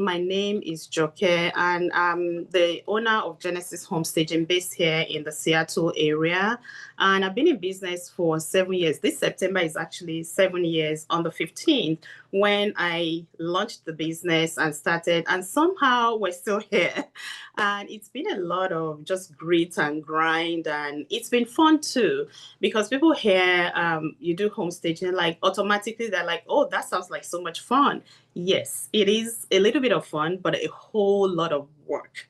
My name is Joke, and I'm the owner of Genesis Home Staging based here in the Seattle area. And I've been in business for 7 years. This September is actually 7 years on the 15th when I launched the business and started, and somehow we're still here. And it's been a lot of just grit and grind, and it's been fun too because people hear you do home staging, like automatically they're like, oh, that sounds like so much fun. Yes, it is a little bit of fun, but a whole lot of work.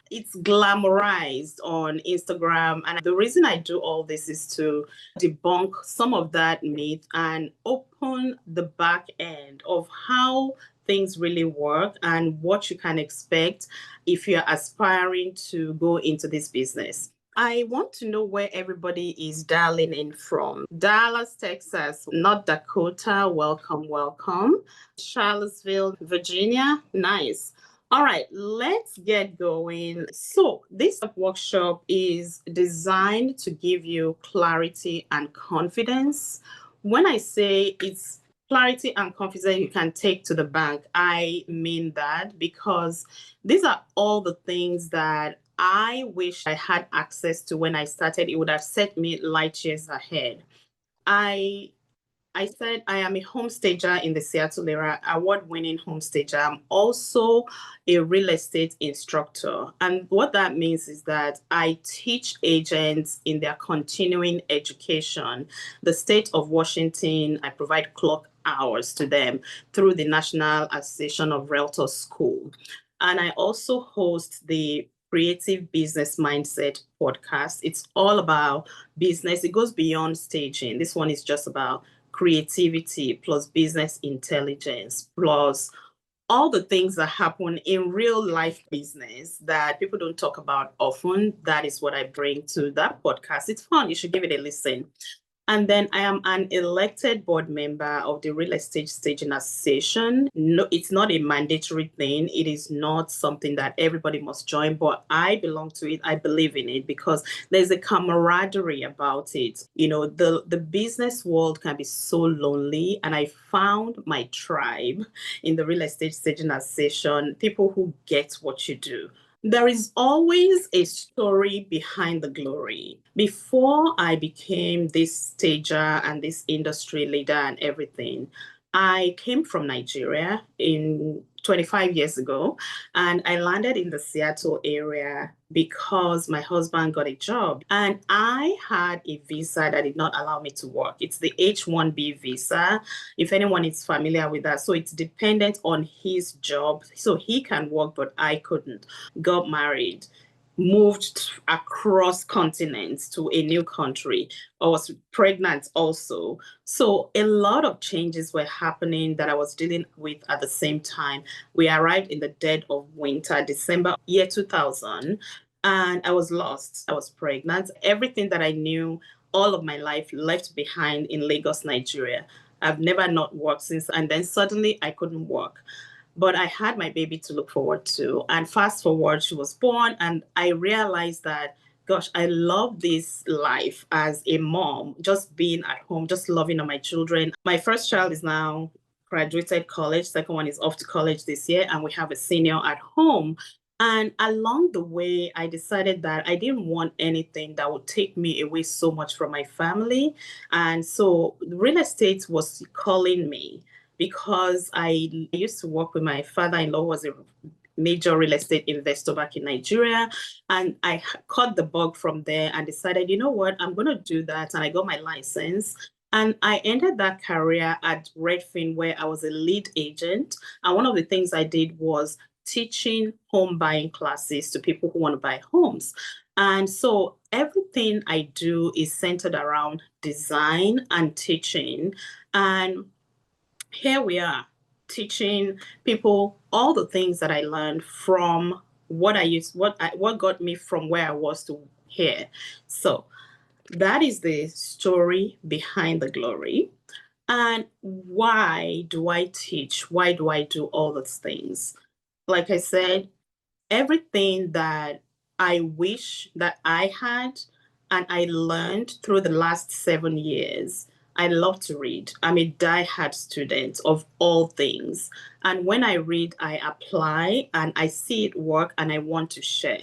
It's glamorized on Instagram. And the reason I do all this is to debunk some of that myth and open the back end of how things really work and what you can expect if you're aspiring to go into this business. I want to know where everybody is dialing in from. Dallas, Texas, North Dakota, welcome, welcome. Charlottesville, Virginia, nice. All right, let's get going. So, this workshop is designed to give you clarity and confidence. When I say it's clarity and confidence you can take to the bank, I mean that because these are all the things that I wish I had access to when I started. It would have set me light years ahead. I I said I am a home stager in the Seattle area, award-winning home stager. I'm also a real estate instructor. And what that means is that I teach agents in their continuing education. The state of Washington, I provide clock hours to them through the National Association of Realtors School. And I also host the Creative Business Mindset podcast. It's all about business. It goes beyond staging. This one is just about creativity plus business intelligence plus all the things that happen in real life business that people don't talk about often. That is what I bring to that podcast. It's fun. You should give it a listen. And then I am an elected board member of the Real Estate Staging Association. No, it's not a mandatory thing. It is not something that everybody must join, but I belong to it. I believe in it because there's a camaraderie about it. The business world can be so lonely, and I found my tribe in the Real Estate Staging Association, people who get what you do. There is always a story behind the glory. Before I became this stager and this industry leader and everything, I came from Nigeria in 25 years ago, and I landed in the Seattle area because my husband got a job and I had a visa that did not allow me to work. It's the H-1B visa, if anyone is familiar with that. So it's dependent on his job. So he can work, but I couldn't. Got married, moved across continents to a new country. I was pregnant also. So a lot of changes were happening that I was dealing with at the same time. We arrived in the dead of winter, December year 2000, and I was lost. I was pregnant. Everything that I knew all of my life left behind in Lagos, Nigeria. I've never not worked since, and then suddenly I couldn't work, but I had my baby to look forward to. And fast forward, she was born, and I realized that, gosh, I love this life as a mom, just being at home, just loving on my children. My first child is now graduated college, second one is off to college this year, and we have a senior at home. And along the way, I decided that I didn't want anything that would take me away so much from my family. And so real estate was calling me because I used to work with my father-in-law, was a major real estate investor back in Nigeria. And I caught the bug from there and decided, you know what, I'm going to do that. And I got my license. And I ended that career at Redfin, where I was a lead agent. And one of the things I did was teaching home buying classes to people who want to buy homes. And so everything I do is centered around design and teaching. And here we are teaching people all the things that I learned from what got me from where I was to here. So that is the story behind the glory. And why do I teach? Why do I do all those things? Like I said, everything that I wish that I had and I learned through the last 7 years, I love to read. I'm a die-hard student of all things. And when I read, I apply and I see it work and I want to share.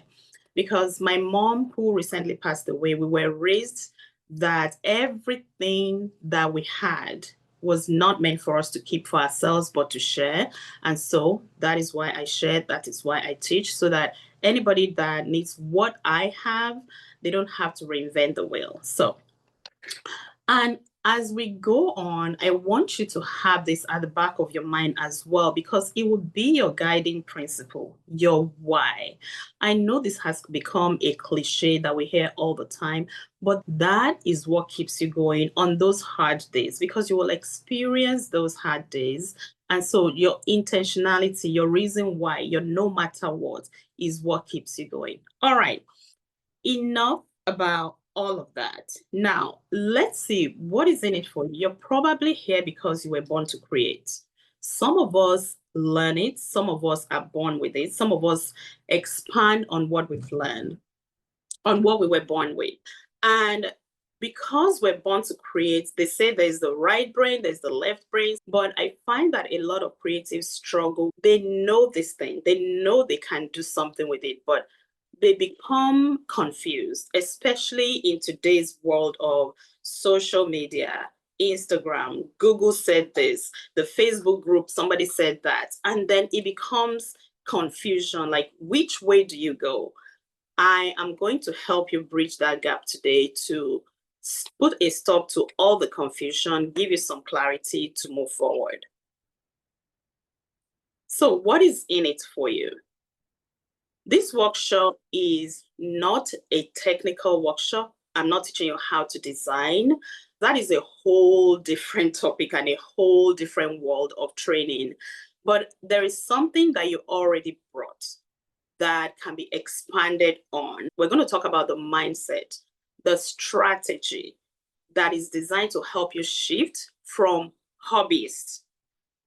Because my mom, who recently passed away, we were raised that everything that we had was not meant for us to keep for ourselves, but to share. And so that is why I share. That is why I teach, so that anybody that needs what I have, they don't have to reinvent the wheel. So, and as we go on, I want you to have this at the back of your mind as well, because it will be your guiding principle, your why. I know this has become a cliche that we hear all the time, but that is what keeps you going on those hard days, because you will experience those hard days. And so your intentionality, your reason why, your no matter what, is what keeps you going. All right, enough about all of that. Now, let's see what is in it for you. You're probably here because you were born to create. Some of us learn it, some of us are born with it, some of us expand on what we've learned, on what we were born with. And because we're born to create, they say there's the right brain, there's the left brain. But I find that a lot of creatives struggle. They know this thing, they know they can do something with it, but they become confused, especially in today's world of social media, Instagram, Google said this, the Facebook group, somebody said that. And then it becomes confusion, like, which way do you go? I am going to help you bridge that gap today to put a stop to all the confusion, give you some clarity to move forward. So, what is in it for you? This workshop is not a technical workshop. I'm not teaching you how to design. That is a whole different topic and a whole different world of training. But there is something that you already brought that can be expanded on. We're going to talk about the mindset, the strategy that is designed to help you shift from hobbyist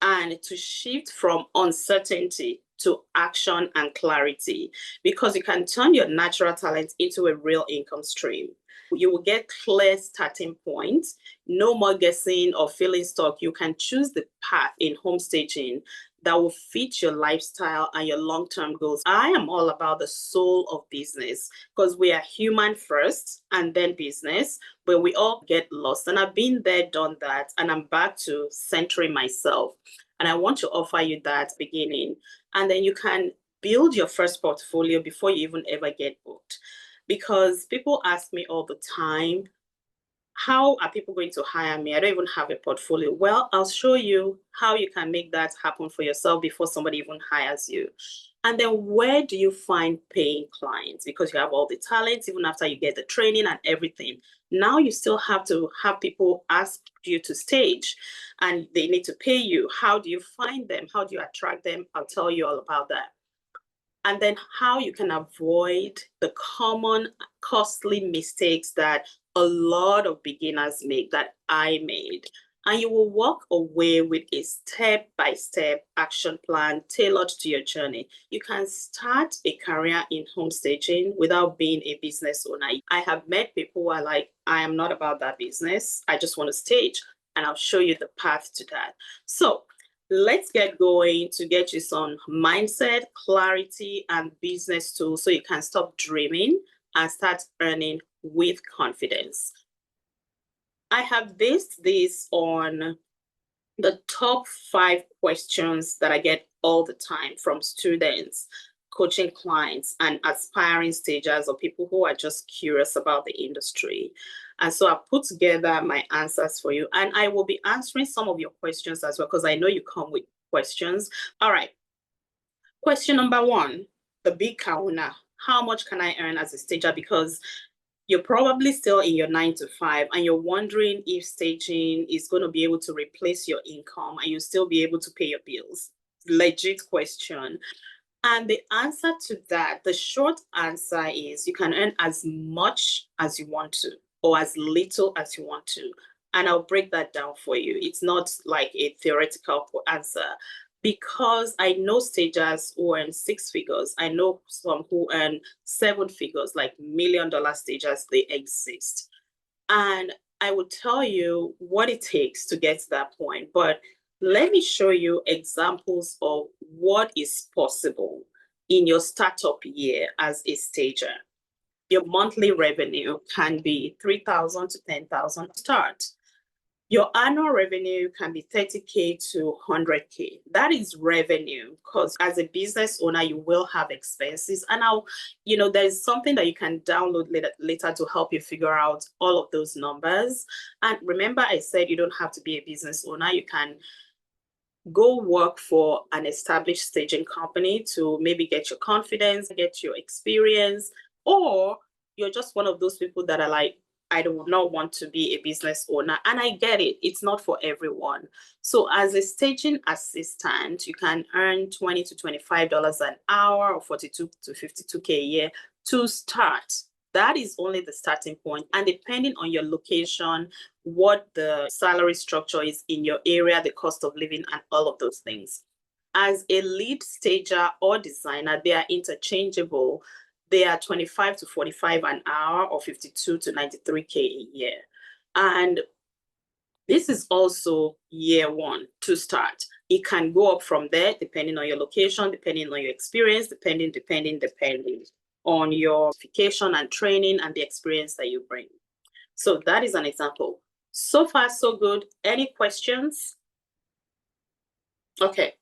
and to shift from uncertainty to action and clarity, because you can turn your natural talent into a real income stream. You will get clear starting points, no more guessing or feeling stuck. You can choose the path in home staging that will fit your lifestyle and your long-term goals. I am all about the soul of business, because we are human first and then business, but we all get lost. And I've been there, done that, and I'm back to centering myself. And I want to offer you that beginning. And then you can build your first portfolio before you even ever get booked. Because people ask me all the time, how are people going to hire me? I don't even have a portfolio. Well, I'll show you how you can make that happen for yourself before somebody even hires you. And then where do you find paying clients? Because you have all the talents, even after you get the training and everything. Now you still have to have people ask you to stage and they need to pay you. How do you find them? How do you attract them? I'll tell you all about that. And then how you can avoid the common costly mistakes that a lot of beginners make, that I made. And you will walk away with a step-by-step action plan tailored to your journey. You can start a career in home staging without being a business owner. I have met people who are like, I am not about that business. I just want to stage, and I'll show you the path to that. So let's get going to get you some mindset, clarity, and business tools so you can stop dreaming and start earning with confidence. I have based this on the top 5 questions that I get all the time from students, coaching clients, and aspiring stagers, or people who are just curious about the industry. And so I put together my answers for you, and I will be answering some of your questions as well, because I know you come with questions. All right. Question number 1, the big kahuna. How much can I earn as a stager? Because you're probably still in your 9 to 5 and you're wondering if staging is going to be able to replace your income and you still be able to pay your bills. Legit question. And the answer to that, the short answer is you can earn as much as you want to or as little as you want to. And I'll break that down for you. It's not like a theoretical answer, because I know stagers who earn 6 figures. I know some who earn 7 figures, like $1 million stagers, they exist. And I would tell you what it takes to get to that point, but let me show you examples of what is possible in your startup year as a stager. Your monthly revenue can be 3,000 to 10,000 to start. Your annual revenue can be 30K to 100K. That is revenue, because as a business owner, you will have expenses. And there's something that you can download later to help you figure out all of those numbers. And remember, I said you don't have to be a business owner. You can go work for an established staging company to maybe get your confidence, get your experience, or you're just one of those people that are like, I do not want to be a business owner. And I get it. It's not for everyone. So as a staging assistant, you can earn $20 to $25 an hour or 42 to 52K a year to start. That is only the starting point. And depending on your location, what the salary structure is in your area, the cost of living, and all of those things. As a lead stager or designer, they are interchangeable. They are 25 to 45 an hour or 52 to 93K a year. And this is also year one to start. It can go up from there depending on your location, depending on your experience, depending on your certification and training and the experience that you bring. So that is an example. So far, so good. Any questions? Okay.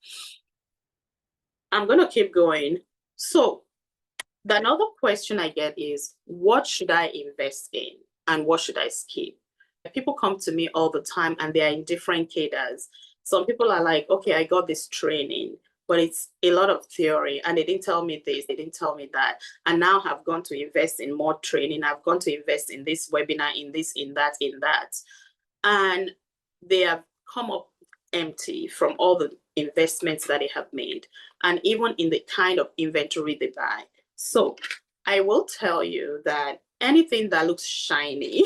I'm going to keep going. So the another question I get is, what should I invest in and what should I skip? People come to me all the time and they are in different cadres. Some people are like, okay, I got this training, but it's a lot of theory and they didn't tell me this, they didn't tell me that. And now I've gone to invest in more training. I've gone to invest in this webinar, in this, in that. And they have come up empty from all the investments that they have made, and even in the kind of inventory they buy. So I will tell you that anything that looks shiny,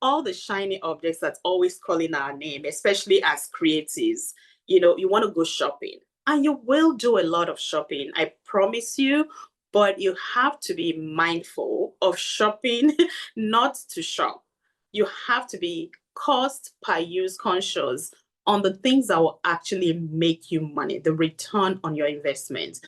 all the shiny objects that's always calling our name, especially as creatives, you want to go shopping. And you will do a lot of shopping, I promise you, but you have to be mindful of shopping, not to shop. You have to be cost per use conscious on the things that will actually make you money, the return on your investment.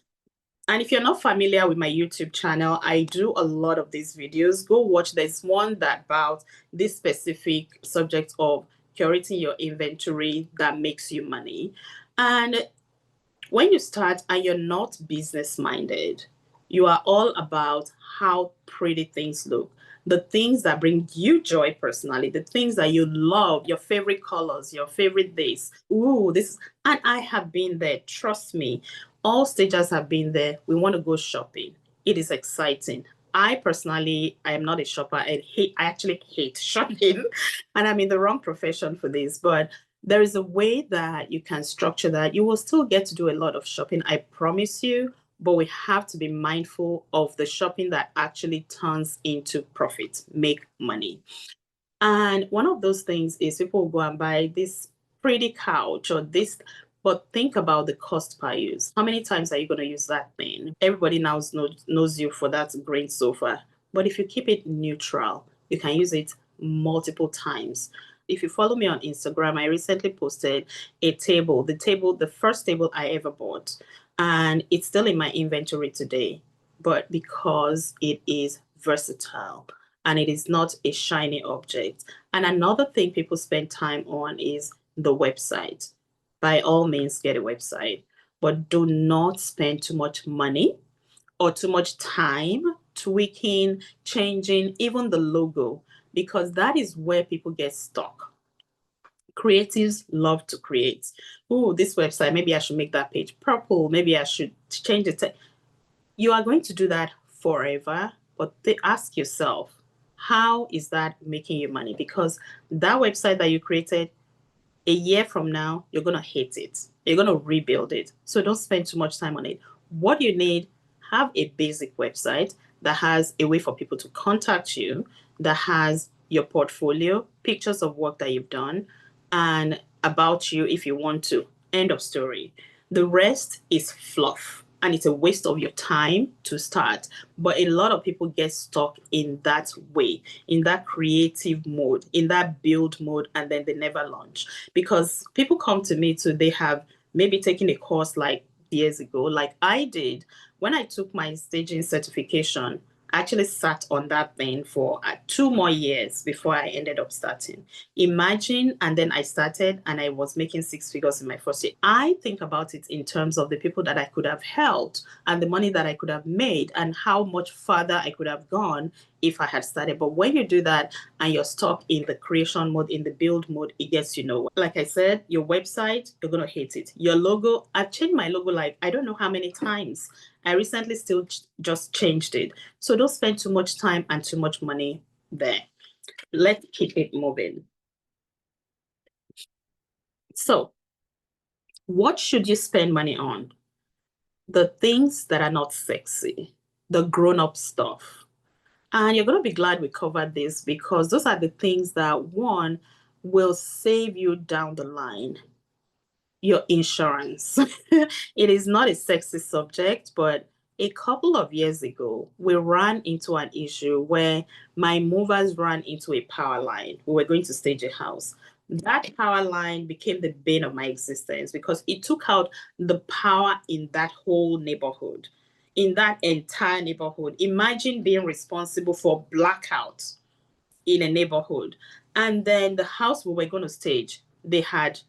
And if you're not familiar with my YouTube channel, I do a lot of these videos. Go watch. There's one that about this specific subject of curating your inventory that makes you money. And when you start and you're not business minded, you are all about how pretty things look, the things that bring you joy personally, the things that you love, your favorite colors, your favorite this. Ooh, this, and I have been there. Trust me, all stagers have been there. We want to go shopping. It is exciting. I personally, I am not a shopper. I actually hate shopping, and I'm in the wrong profession for this, but there is a way that you can structure that. You will still get to do a lot of shopping, I promise you, but we have to be mindful of the shopping that actually turns into profit, make money. And one of those things is people will go and buy this pretty couch or this, but think about the cost per use. How many times are you going to use that thing? Everybody now knows you for that green sofa. But if you keep it neutral, you can use it multiple times. If you follow me on Instagram, I recently posted a table, the first table I ever bought, and it's still in my inventory today, but because it is versatile and it is not a shiny object. And another thing people spend time on is the website. By all means, get a website, but do not spend too much money or too much time tweaking, changing, even the logo, because that is where people get stuck. Creatives love to create. Oh, this website, maybe I should make that page purple. Maybe I should change it. You are going to do that forever, but ask yourself, how is that making you money? Because that website that you created, a year from now, you're going to hate it. You're going to rebuild it. So don't spend too much time on it. What you need, have a basic website that has a way for people to contact you, that has your portfolio, pictures of work that you've done, and about you if you want to. End of story. The rest is fluff. and it's a waste of your time to start. But a lot of people get stuck in that way, in that creative mode, in that build mode, and then they never launch. Because people come to me too, they have maybe taken a course like years ago, like I did. When I took my staging certification, I actually sat on that thing for 2 more years before I ended up starting. Imagine, and then I started and I was making 6 figures in my first year. I think about it in terms of the people that I could have helped and the money that I could have made and how much further I could have gone if I had started. But when you do that and you're stuck in the creation mode, in the build mode, it gets you nowhere. Like I said, your website, you're going to hate it. Your logo, I've changed my logo like I don't know how many times. I recently still just changed it. So don't spend too much time and too much money there. Let's keep it moving. So, what should you spend money on? The things that are not sexy, the grown-up stuff. And you're going to be glad we covered this because those are the things that, one, will save you down the line. Your insurance. It is not a sexy subject, but a couple of years ago, we ran into an issue where my movers ran into a power line. We were going to stage a house. That power line became the bane of my existence because it took out the power in that whole neighborhood, in that entire neighborhood. Imagine being responsible for blackout in a neighborhood. And then the house we were going to stage, they had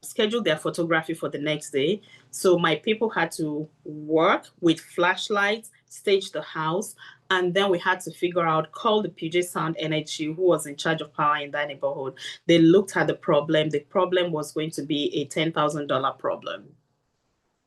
scheduled their photography for the next day. So my people had to work with flashlights, stage the house, and then we had to figure out, call the PJ Sound Energy, who was in charge of power in that neighborhood. They looked at the problem. The problem was going to be a $10,000 problem.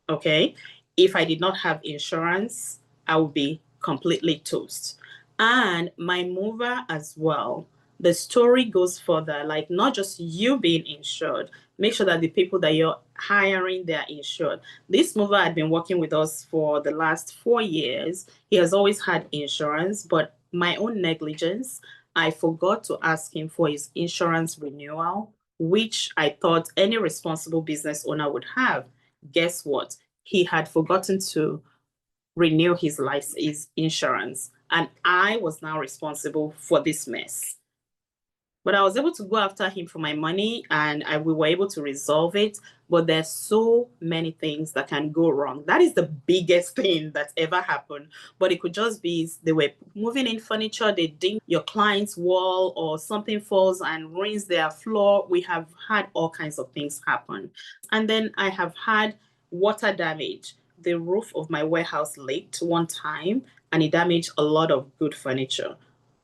Okay. If I did not have insurance, I would be completely toast. And my mover as well. The story goes further, like not just you being insured, make sure that the people that you're hiring, they're insured. This mover had been working with us for the last 4 years. He has always had insurance, but my own negligence, I forgot to ask him for his insurance renewal, which I thought any responsible business owner would have. Guess what? He had forgotten to renew his license, his insurance, and I was now responsible for this mess. But I was able to go after him for my money and we were able to resolve it. But there's so many things that can go wrong. That is the biggest thing that's ever happened. But it could just be they were moving in furniture, they ding your client's wall or something falls and ruins their floor. We have had all kinds of things happen. And then I have had water damage. The roof of my warehouse leaked one time and it damaged a lot of good furniture.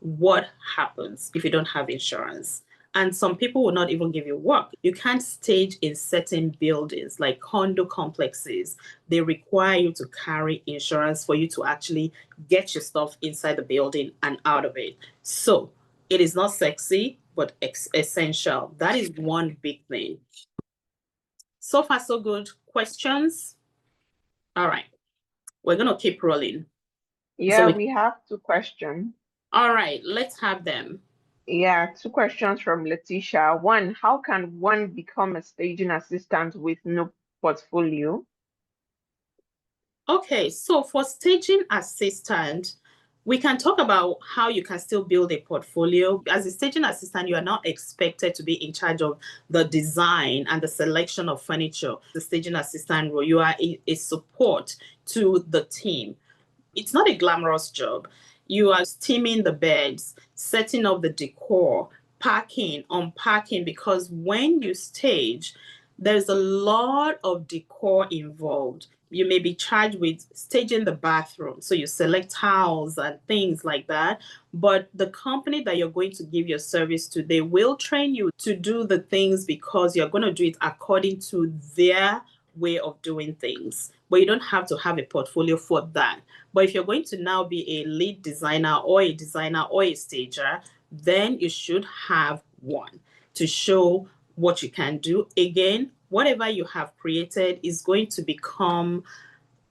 What happens if you don't have insurance? And some people will not even give you work. You can't stage in certain buildings like condo complexes. They require you to carry insurance for you to actually get your stuff inside the building and out of it. So it is not sexy, but essential. That is one big thing. So far, so good. Questions? All right. We're going to keep rolling. Yeah, we have 2 questions. All right, let's have them. Yeah, 2 questions from Letitia. One, how can one become a staging assistant with no portfolio? Okay, so for staging assistant, we can talk about how you can still build a portfolio. As a staging assistant, you are not expected to be in charge of the design and the selection of furniture. The staging assistant role, you are a support to the team. It's not a glamorous job. You are steaming the beds, setting up the decor, packing, unpacking, because when you stage, there's a lot of decor involved. You may be charged with staging the bathroom. So you select towels and things like that. But the company that you're going to give your service to, they will train you to do the things because you're going to do it according to their way of doing things. But you don't have to have a portfolio for that. But if you're going to now be a lead designer or a stager, then you should have one to show what you can do. Again, whatever you have created is going to become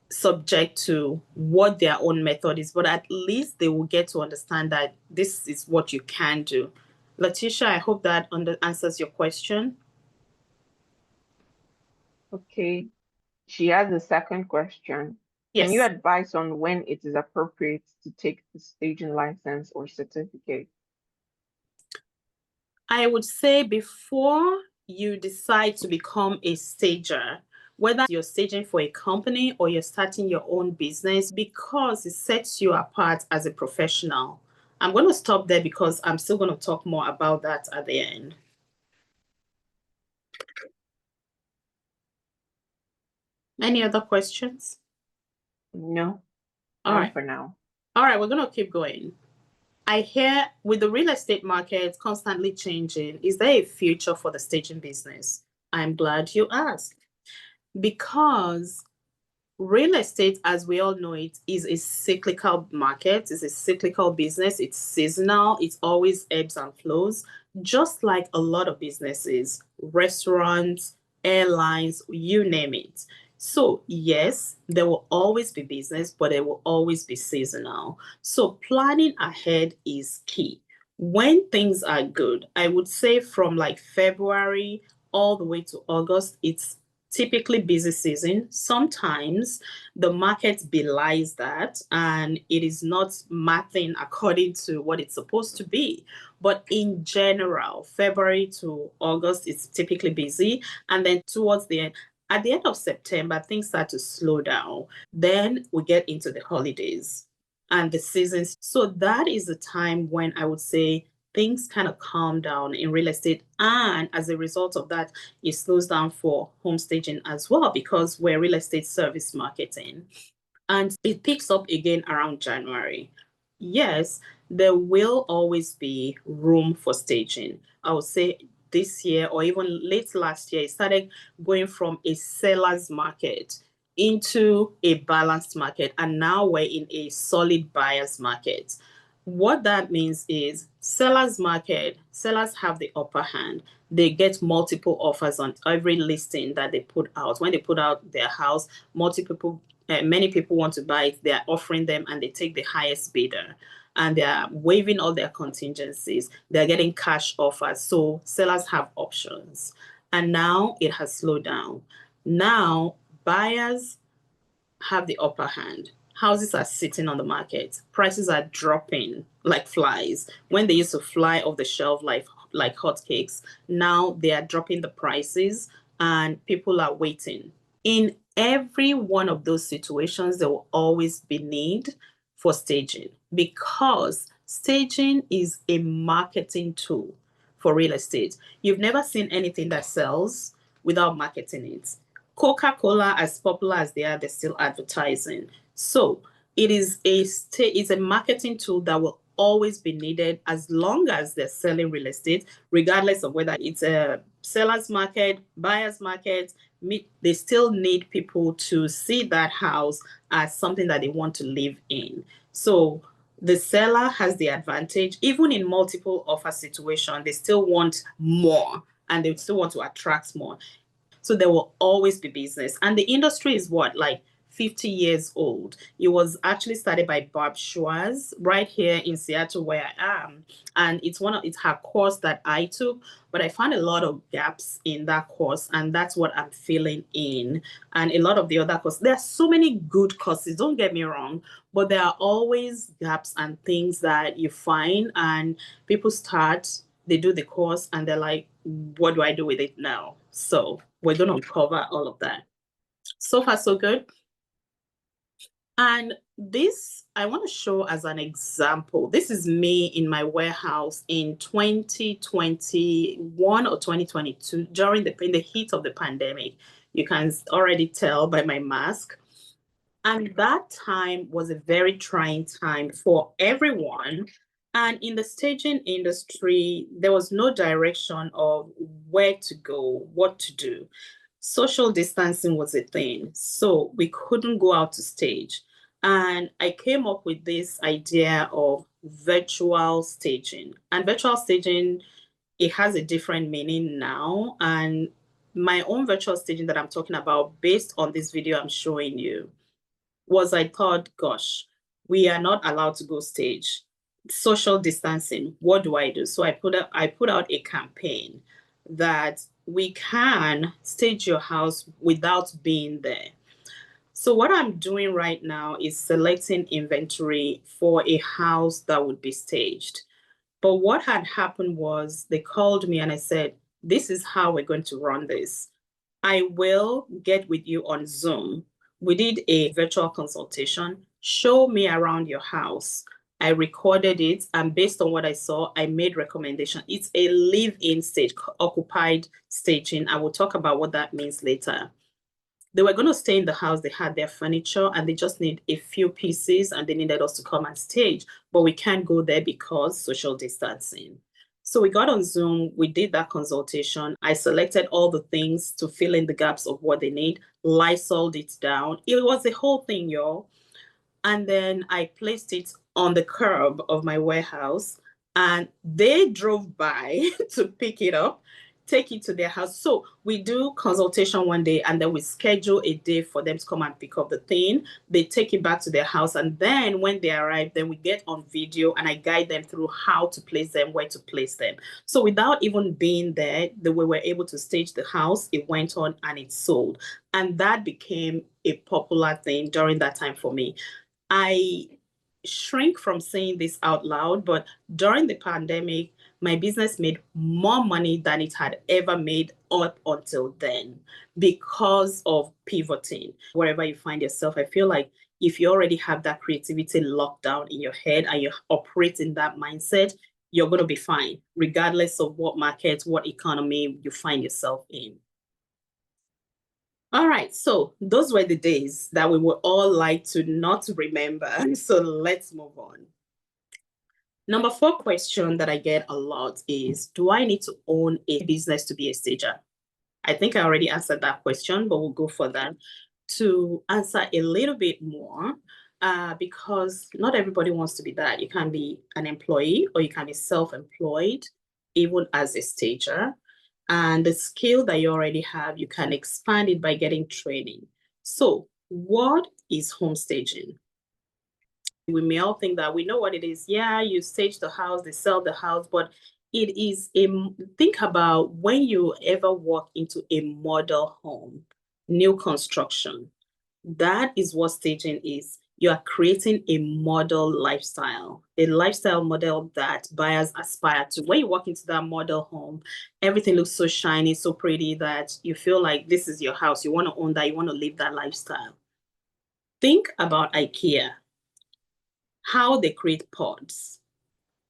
subject to what their own method is, but at least they will get to understand that this is what you can do. Letitia, I hope that answers your question. Okay. She has a second question. Can you Yes, advise on when it is appropriate to take the staging license or certificate? I would say before you decide to become a stager, whether you're staging for a company or you're starting your own business, because it sets you apart as a professional. I'm going to stop there because I'm still going to talk more about that at the end. Any other questions? No, All none right. for now. All right, we're going to keep going. I hear with the real estate market constantly changing, is there a future for the staging business? I'm glad you asked because real estate, as we all know it, is a cyclical market, it's a cyclical business, it's seasonal, it's always ebbs and flows, just like a lot of businesses, restaurants, airlines, you name it. So, yes, there will always be business, but it will always be seasonal. So, planning ahead is key. When things are good, I would say from like February all the way to August, it's typically busy season. Sometimes the market belies that and it is not mathing according to what it's supposed to be. But in general, February to August is typically busy. And then towards the end, at the end of September, things start to slow down. Then we get into the holidays and the seasons. So that is the time when I would say things kind of calm down in real estate. And as a result of that, it slows down for home staging as well because we're real estate service marketing. And it picks up again around January. Yes, there will always be room for staging. I would say this year or even late last year, it started going from a seller's market into a balanced market. And now we're in a solid buyer's market. What that means is sellers market, sellers have the upper hand. They get multiple offers on every listing that they put out. When they put out their house, many people want to buy it. They're offering them and they take the highest bidder and they're waiving all their contingencies. They're getting cash offers. So sellers have options. And now it has slowed down. Now buyers have the upper hand. Houses are sitting on the market. Prices are dropping like flies. When they used to fly off the shelf like hotcakes, now they are dropping the prices and people are waiting. In every one of those situations, there will always be need for staging because staging is a marketing tool for real estate. You've never seen anything that sells without marketing it. Coca-Cola, as popular as they are, they're still advertising. So it is it's a marketing tool that will always be needed as long as they're selling real estate, regardless of whether it's a seller's market, buyer's market. They still need people to see that house as something that they want to live in. So the seller has the advantage, even in multiple offer situation, they still want more and they still want to attract more. So there will always be business. And the industry is what, like 50 years old. It was actually started by Barb Schwartz right here in Seattle where I am. And it's her course that I took, but I found a lot of gaps in that course and that's what I'm filling in. And a lot of the other courses, there are so many good courses, don't get me wrong, but there are always gaps and things that you find and people they do the course and they're like, what do I do with it now? So we're going to cover all of that. So far, so good. And this, I want to show as an example. This is me in my warehouse in 2021 or 2022 in the heat of the pandemic. You can already tell by my mask. And that time was a very trying time for everyone. And in the staging industry, there was no direction of where to go, what to do. Social distancing was a thing. So we couldn't go out to stage. And I came up with this idea of virtual staging. And virtual staging, it has a different meaning now. And my own virtual staging that I'm talking about, based on this video I'm showing you, was I thought, gosh, we are not allowed to go stage. Social distancing, what do I do? So I put out a campaign that we can stage your house without being there. So what I'm doing right now is selecting inventory for a house that would be staged. But what had happened was they called me and I said, this is how we're going to run this. I will get with you on Zoom. We did a virtual consultation. Show me around your house. I recorded it, and based on what I saw, I made recommendation. It's a live-in stage, occupied staging. I will talk about what that means later. They were going to stay in the house. They had their furniture and they just need a few pieces and they needed us to come and stage, but we can't go there because social distancing. So we got on Zoom, we did that consultation. I selected all the things to fill in the gaps of what they need, Lysoled it down. It was a whole thing, y'all. And then I placed it on the curb of my warehouse and they drove by to pick it up, take it to their house. So we do consultation one day and then we schedule a day for them to come and pick up the thing. They take it back to their house. And then when they arrive, then we get on video and I guide them through how to place them, where to place them. So without even being there, we were able to stage the house. It went on and it sold. And that became a popular thing during that time for me. I shrink from saying this out loud, but during the pandemic, my business made more money than it had ever made up until then because of pivoting. Wherever you find yourself, I feel like if you already have that creativity locked down in your head and you operate in that mindset, you're going to be fine, regardless of what market, what economy you find yourself in. All right, so those were the days that we would all like to not remember. So let's move on. Number 4 question that I get a lot is, do I need to own a business to be a stager? I think I already answered that question, but we'll go for that to answer a little bit more because not everybody wants to be that. You can be an employee or you can be self-employed, even as a stager. And the skill that you already have, you can expand it by getting training. So what is home staging? We may all think that we know what it is. Yeah, you stage the house, they sell the house, but it is think about when you ever walk into a model home, new construction. That is what staging is. You are creating a model lifestyle, a lifestyle model that buyers aspire to. When you walk into that model home, everything looks so shiny, so pretty that you feel like this is your house. You want to own that, you want to live that lifestyle. Think about IKEA, how they create pods.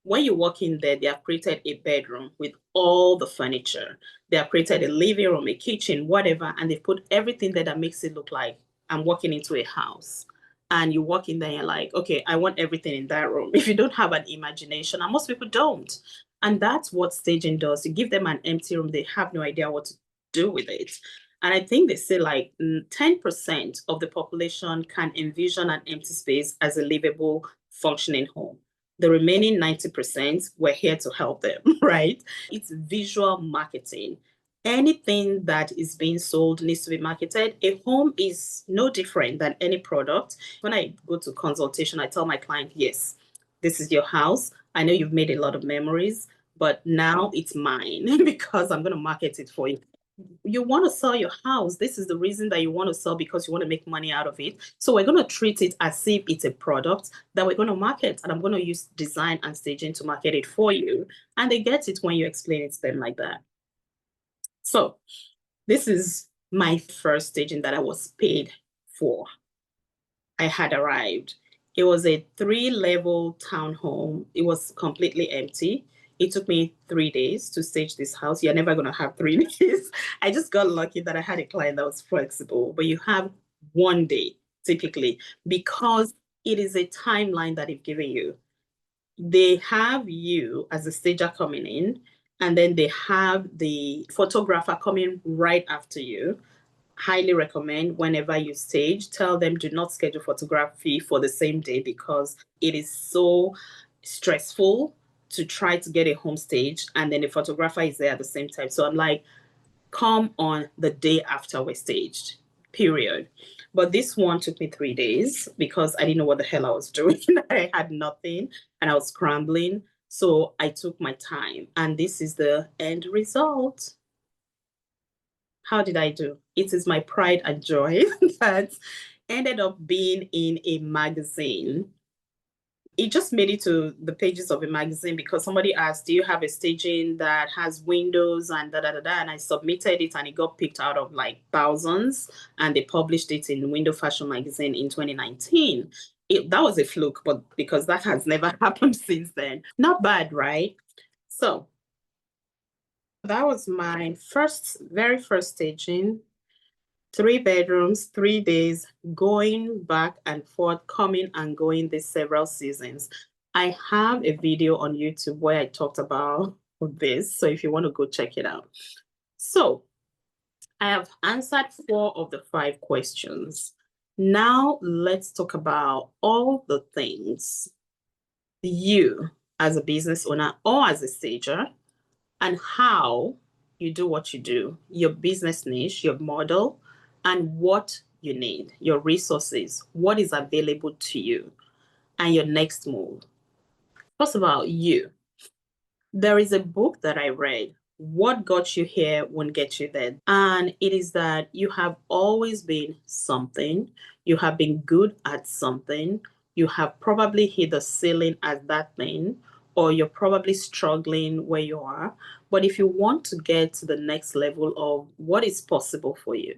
When you walk in there, they have created a bedroom with all the furniture. They have created a living room, a kitchen, whatever, and they put everything there that makes it look like I'm walking into a house. And you walk in there and you're like, okay, I want everything in that room. If you don't have an imagination, and most people don't. And that's what staging does. You give them an empty room, they have no idea what to do with it. And I think they say like 10% of the population can envision an empty space as a livable, functioning home. The remaining 90%, we're here to help them, right? It's visual marketing. Anything that is being sold needs to be marketed. A home is no different than any product. When I go to consultation, I tell my client, yes, this is your house. I know you've made a lot of memories, but now it's mine because I'm going to market it for you. You want to sell your house. This is the reason that you want to sell, because you want to make money out of it. So we're going to treat it as if it's a product that we're going to market, and I'm going to use design and staging to market it for you. And they get it when you explain it to them like that. So this is my first staging that I was paid for. I had arrived. It was a 3-level townhome. It was completely empty. It took me 3 days to stage this house. You're never going to have 3 days. I just got lucky that I had a client that was flexible, but you have 1 day typically because it is a timeline that they've given you. They have you as a stager coming in, and then they have the photographer coming right after you. Highly recommend whenever you stage, tell them do not schedule photography for the same day because it is so stressful to try to get a home stage and then the photographer is there at the same time. So I'm like, come on the day after we're staged, period. But this one took me 3 days because I didn't know what the hell I was doing. I had nothing and I was scrambling. So I took my time, and this is the end result. How did I do? It is my pride and joy that ended up being in a magazine. It just made it to the pages of a magazine because somebody asked, do you have a staging that has windows and da da da da? And I submitted it and it got picked out of like thousands and they published it in Window Fashion Magazine in 2019. That was a fluke, but because that has never happened since then. Not bad, right? So that was my very first staging. 3 bedrooms, 3 days, going back and forth, coming and going these several seasons. I have a video on YouTube where I talked about this. So if you want to go check it out. So I have answered 4 of the 5 questions. Now let's talk about all the things you as a business owner or as a stager and how you do what you do, your business niche, your model, and what you need, your resources, what is available to you, and your next move. First of all, you. There is a book that I read, What Got You Here Won't Get You There. And it is that you have always been something, you have been good at something, you have probably hit the ceiling at that thing, or you're probably struggling where you are. But if you want to get to the next level of what is possible for you,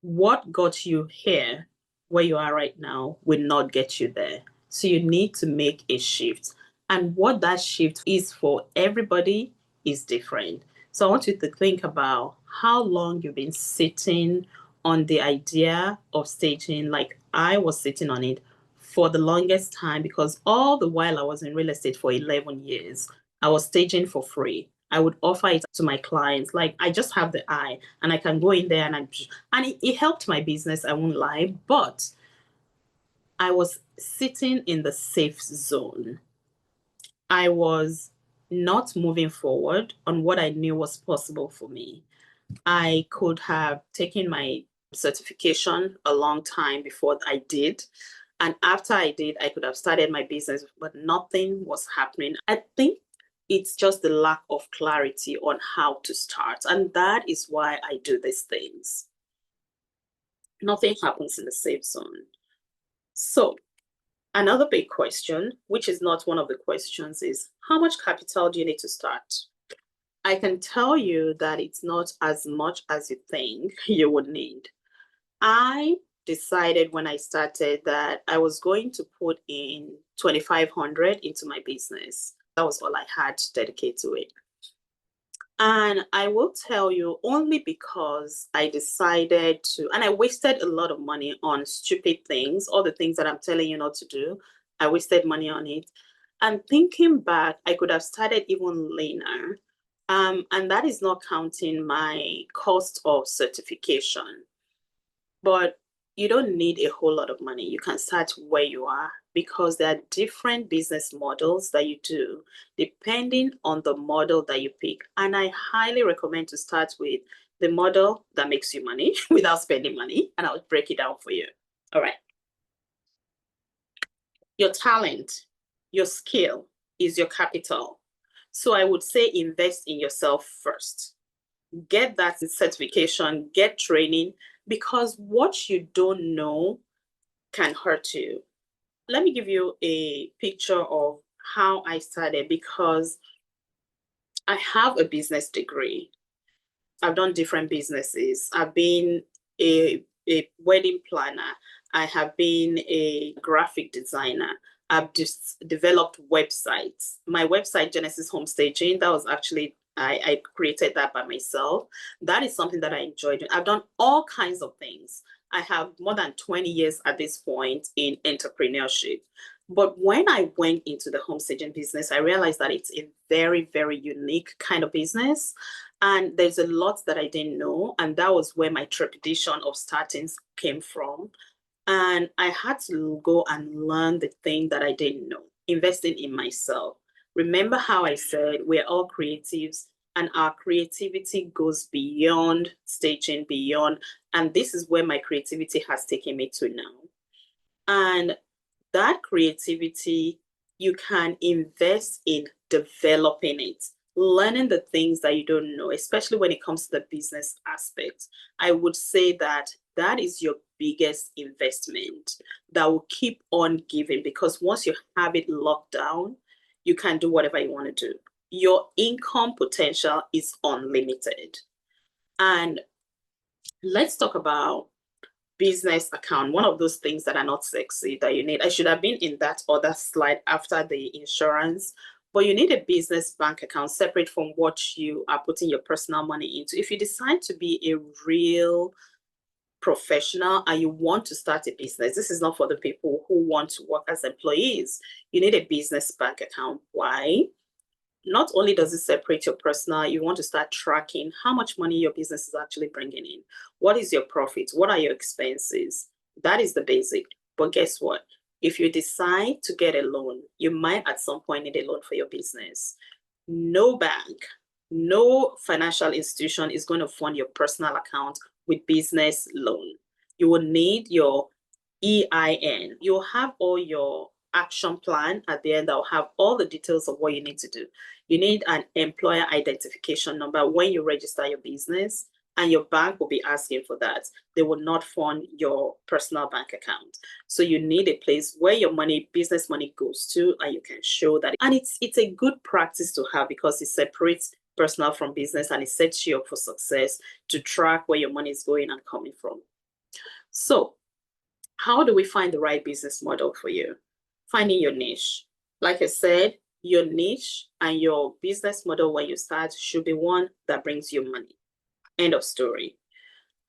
what got you here where you are right now will not get you there. So you need to make a shift. And what that shift is for everybody is different. So I want you to think about how long you've been sitting on the idea of staging, like I was sitting on it for the longest time, because all the while I was in real estate for 11 years, I was staging for free. I would offer it to my clients. Like I just have the eye and I can go in there and it helped my business, I won't lie, but I was sitting in the safe zone. I was not moving forward on what I knew was possible for me. I could have taken my certification a long time before I did. And after I did, I could have started my business, but nothing was happening. I think it's just the lack of clarity on how to start. And that is why I do these things. Nothing happens in the safe zone. So another big question, which is not one of the questions, is how much capital do you need to start? I can tell you that it's not as much as you think you would need. I decided when I started that I was going to put in 2,500 into my business. That was all I had to dedicate to it. And I will tell you, only because I decided to, and I wasted a lot of money on stupid things, all the things that I'm telling you not to do. I wasted money on it. And thinking back, I could have started even leaner. And that is not counting my cost of certification. But you don't need a whole lot of money. You can start where you are, because there are different business models that you do depending on the model that you pick. And I highly recommend to start with the model that makes you money without spending money. And I'll break it down for you. All right. Your talent, your skill is your capital. So I would say invest in yourself first. Get that certification, get training, because what you don't know can hurt you. Let me give you a picture of how I started, because I have a business degree. I've done different businesses. I've been a wedding planner. I have been a graphic designer. I've just developed websites. My website, Genesis Home Staging, that was actually, I created that by myself. That is something that I enjoyed. I've done all kinds of things. I have more than 20 years at this point in entrepreneurship. But when I went into the home staging business, I realized that it's a very, very unique kind of business. And there's a lot that I didn't know. And that was where my trepidation of starting came from. And I had to go and learn the thing that I didn't know, investing in myself. Remember how I said we're all creatives and our creativity goes beyond staging, beyond. And this is where my creativity has taken me to now. And that creativity, you can invest in developing it, learning the things that you don't know, especially when it comes to the business aspect. I would say that that is your biggest investment that will keep on giving, because once you have it locked down, you can do whatever you want to do. Your income potential is unlimited. And let's talk about business account, one of those things that are not sexy that you need. I should have been in that other slide after the insurance, but you need a business bank account separate from what you are putting your personal money into. If you decide to be a real professional and you want to start a business, this is not for the people who want to work as employees. You need a business bank account. Why? Not only does it separate your personal, you want to start tracking how much money your business is actually bringing in. What is your profit? What are your expenses? That is the basic. But guess what? If you decide to get a loan, you might at some point need a loan for your business. No bank, no financial institution is going to fund your personal account with business loan. You will need your EIN. You'll have all your action plan at the end that will have all the details of what you need to do. You need an employer identification number when you register your business, and your bank will be asking for that. They will not fund your personal bank account. So you need a place where your money, business money, goes to, and you can show that. And it's a good practice to have because it separates personal from business and it sets you up for success to track where your money is going and coming from. So how do we find the right business model for you? Finding your niche. Like I said, your niche and your business model when you start should be one that brings you money. End of story.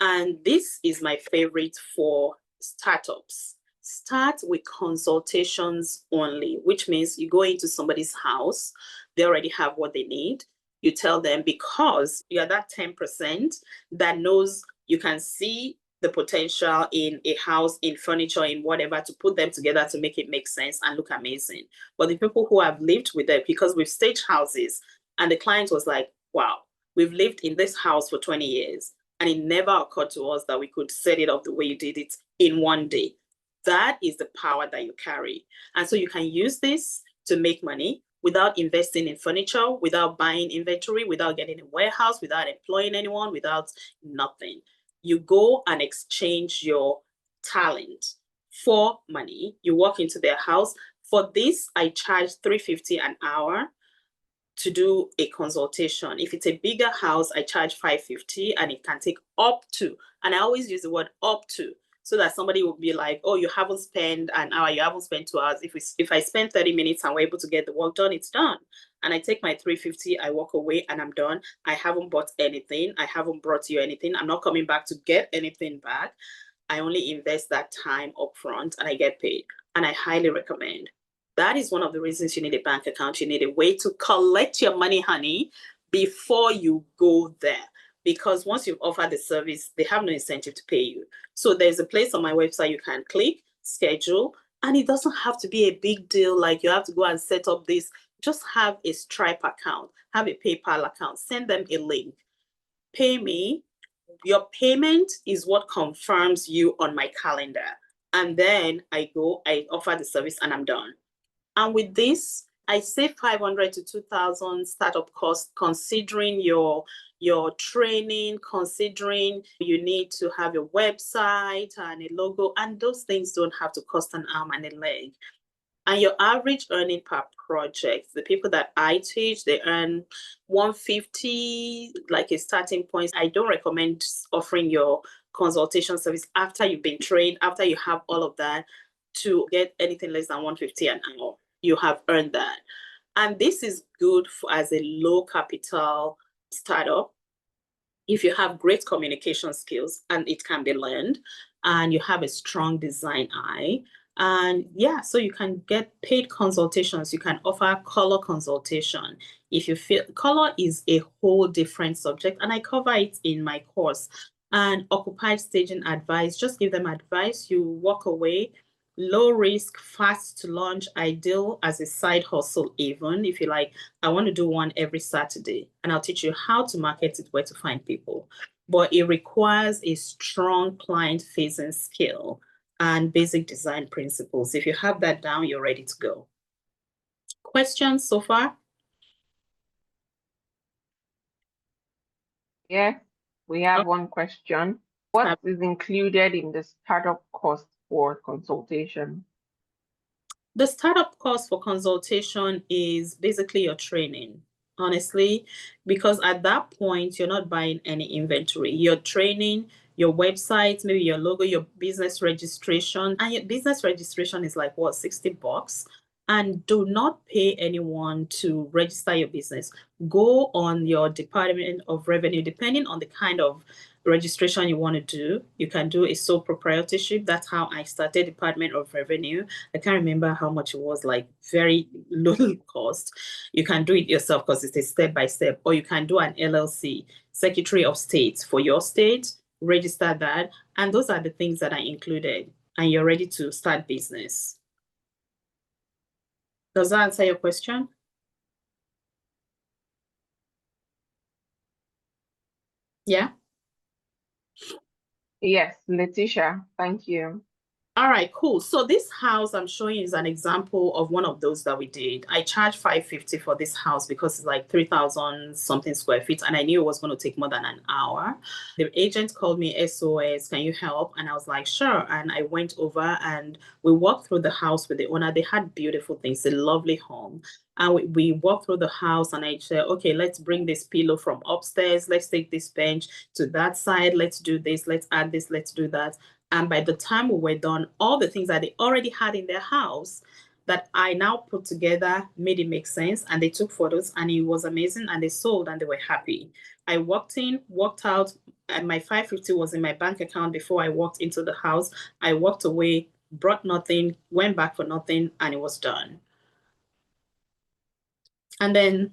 And this is my favorite for startups. Start with consultations only, which means you go into somebody's house, they already have what they need. You tell them, because you're that 10% that knows you can see the potential in a house, in furniture, in whatever, to put them together to make it make sense and look amazing. But the people who have lived with it, because we've staged houses, and the client was like, wow, we've lived in this house for 20 years, and it never occurred to us that we could set it up the way you did it in one day. That is the power that you carry. And so you can use this to make money without investing in furniture, without buying inventory, without getting a warehouse, without employing anyone, without nothing. You go and exchange your talent for money. You walk into their house. For this, I charge $350 an hour to do a consultation. If it's a bigger house, I charge $550, and it can take up to, and I always use the word up to, so that somebody will be like, oh, you haven't spent an hour, you haven't spent 2 hours. If I spend 30 minutes and we're able to get the work done, it's done. And I take my $350, I walk away, and I'm done. I haven't bought anything. I haven't brought you anything. I'm not coming back to get anything back. I only invest that time upfront and I get paid. And I highly recommend. That is one of the reasons you need a bank account. You need a way to collect your money, honey, before you go there. Because once you've offered the service, they have no incentive to pay you. So there's a place on my website you can click, schedule, and it doesn't have to be a big deal like you have to go and set up this. Just have a Stripe account, have a PayPal account, send them a link, pay me. Your payment is what confirms you on my calendar. And then I go, I offer the service, and I'm done. And with this, I save $500 to $2,000 startup cost, considering your training, considering you need to have a website and a logo, and those things don't have to cost an arm and a leg. And your average earning per project, the people that I teach, they earn $150, like a starting point. I don't recommend offering your consultation service after you've been trained, after you have all of that, to get anything less than $150 an hour. You have earned that. And this is good as a low capital startup. If you have great communication skills, and it can be learned, and you have a strong design eye, and yeah, so you can get paid consultations. You can offer color consultation. If you feel color is a whole different subject, and I cover it in my course. And occupied staging advice, just give them advice. You walk away. Low risk, fast to launch, ideal as a side hustle even. If you like, I want to do one every Saturday, and I'll teach you how to market it, where to find people. But it requires a strong client-facing skill and basic design principles. If you have that down, you're ready to go. Questions so far? Yeah, we have one question. What is included in the startup cost for consultation? The startup cost for consultation is basically your training, honestly, because at that point, you're not buying any inventory. You're training, your website, maybe your logo, your business registration. And your business registration is like, what, $60? And do not pay anyone to register your business. Go on your Department of Revenue, depending on the kind of registration you want to do. You can do a sole proprietorship. That's how I started Department of Revenue. I can't remember how much it was, like very little cost. You can do it yourself because it's a step by step, or you can do an LLC, Secretary of State for your state, register that. And those are the things that are included, and you're ready to start business. Does that answer your question? Yeah. Yes, Letitia, thank you. All right, cool. So this house I'm showing you is an example of one of those that we did. I charged $550 for this house because it's like 3,000 something square feet, and I knew it was going to take more than an hour. The agent called me, SOS, can you help? And I was like, sure. And I went over and we walked through the house with the owner. They had beautiful things, a lovely home. And we walked through the house and I said, okay, let's bring this pillow from upstairs. Let's take this bench to that side. Let's do this. Let's add this. Let's do that. And by the time we were done, all the things that they already had in their house that I now put together made it make sense. And they took photos and it was amazing. And they sold and they were happy. I walked in, walked out, and my $550 was in my bank account before I walked into the house. I walked away, brought nothing, went back for nothing, and it was done. And then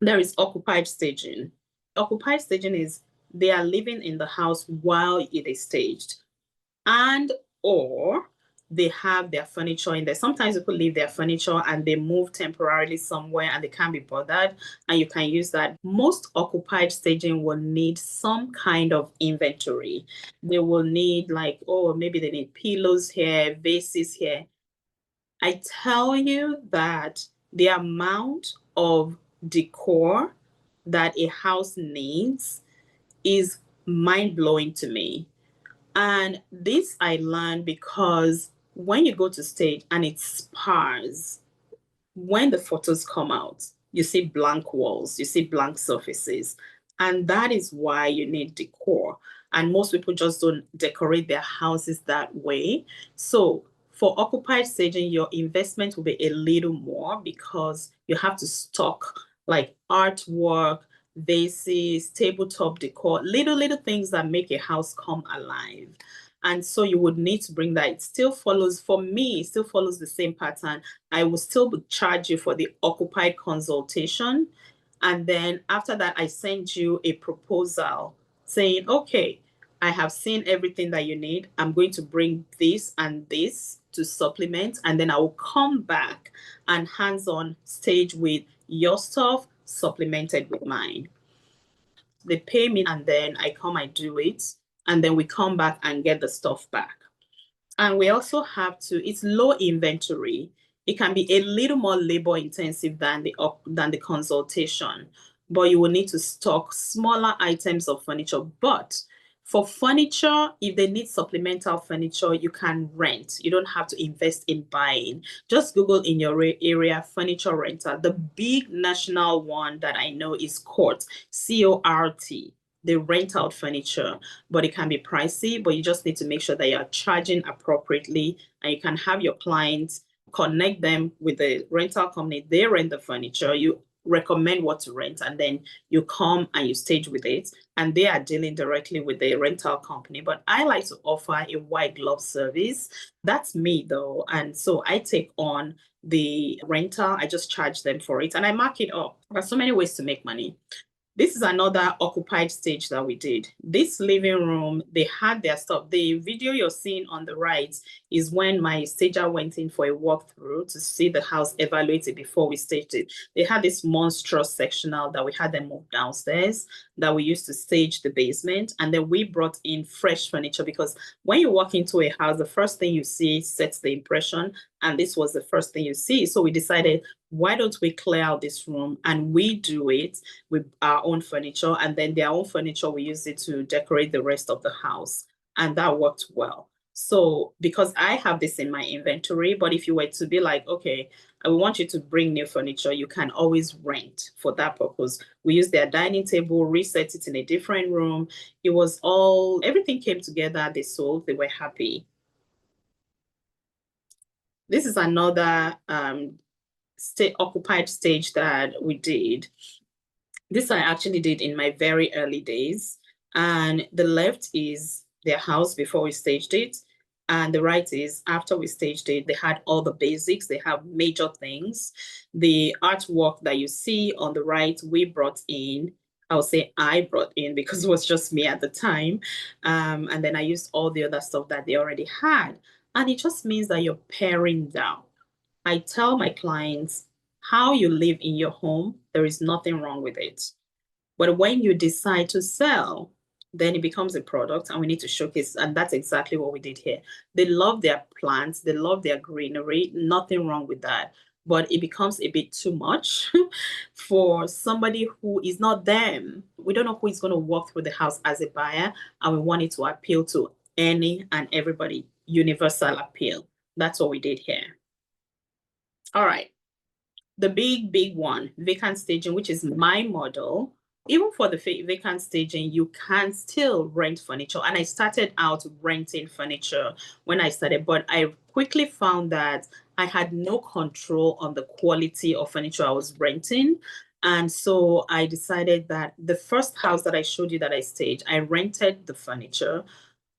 there is occupied staging. Occupied staging is they are living in the house while it is staged, and or they have their furniture in there. Sometimes people leave their furniture and they move temporarily somewhere and they can't be bothered, and you can use that. Most occupied staging will need some kind of inventory. They will need like, oh, maybe they need pillows here, vases here. I tell you that the amount of decor that a house needs is mind-blowing to me. And this I learned because when you go to stage and it's sparse, when the photos come out, you see blank walls, you see blank surfaces. And that is why you need decor. And most people just don't decorate their houses that way. So for occupied staging, your investment will be a little more because you have to stock like artwork, vases, tabletop decor, little things that make a house come alive. And so you would need to bring that. It still follows, for me, it still follows the same pattern. I will still charge you for the occupied consultation. And then after that, I send you a proposal saying, okay, I have seen everything that you need. I'm going to bring this and this to supplement. And then I will come back and hands-on stage with your stuff supplemented with mine. They pay me and then I come, I do it. And then we come back and get the stuff back. And we also have to, it's low inventory. It can be a little more labor intensive than the consultation, but you will need to stock smaller items of furniture. But for furniture, if they need supplemental furniture, you can rent. You don't have to invest in buying. Just Google in your area furniture rental. The big national one that I know is CORT, C-O-R-T. They rent out furniture, but it can be pricey, but you just need to make sure that you're charging appropriately, and you can have your clients connect them with the rental company. They rent the furniture. You recommend what to rent, and then you come and you stage with it, and they are dealing directly with the rental company. But I like to offer a white glove service. That's me though. And so I take on the rental. I just charge them for it and I mark it up. There's so many ways to make money. This is another occupied stage that we did. This living room, they had their stuff. The video you're seeing on the right is when my stager went in for a walkthrough to see the house, evaluate it before we staged it. They had this monstrous sectional that we had them move downstairs that we used to stage the basement. And then we brought in fresh furniture because when you walk into a house, the first thing you see sets the impression. And this was the first thing you see. So we decided, why don't we clear out this room and we do it with our own furniture, and then their own furniture, we use it to decorate the rest of the house. And that worked well. So because I have this in my inventory, but if you were to be like, okay, I want you to bring new furniture, you can always rent for that purpose. We used their dining table, reset it in a different room. It was all, everything came together. They sold, they were happy. This is another occupied stage that we did. This I actually did in my very early days. And the left is their house before we staged it. And the right is after we staged it. They had all the basics. They have major things. The artwork that you see on the right, we brought in. I'll say I brought in because it was just me at the time. And then I used all the other stuff that they already had. And it just means that you're paring down. I tell my clients, how you live in your home, there is nothing wrong with it. But when you decide to sell, then it becomes a product and we need to showcase. And that's exactly what we did here. They love their plants, they love their greenery, nothing wrong with that. But it becomes a bit too much for somebody who is not them. We don't know who is going to walk through the house as a buyer, and we want it to appeal to any and everybody, universal appeal. That's what we did here. All right. The big one, vacant staging, which is my model. Even for the vacant staging, you can still rent furniture. And I started out renting furniture when I started, but I quickly found that I had no control on the quality of furniture I was renting. And so I decided that the first house that I showed you that I staged, I rented the furniture.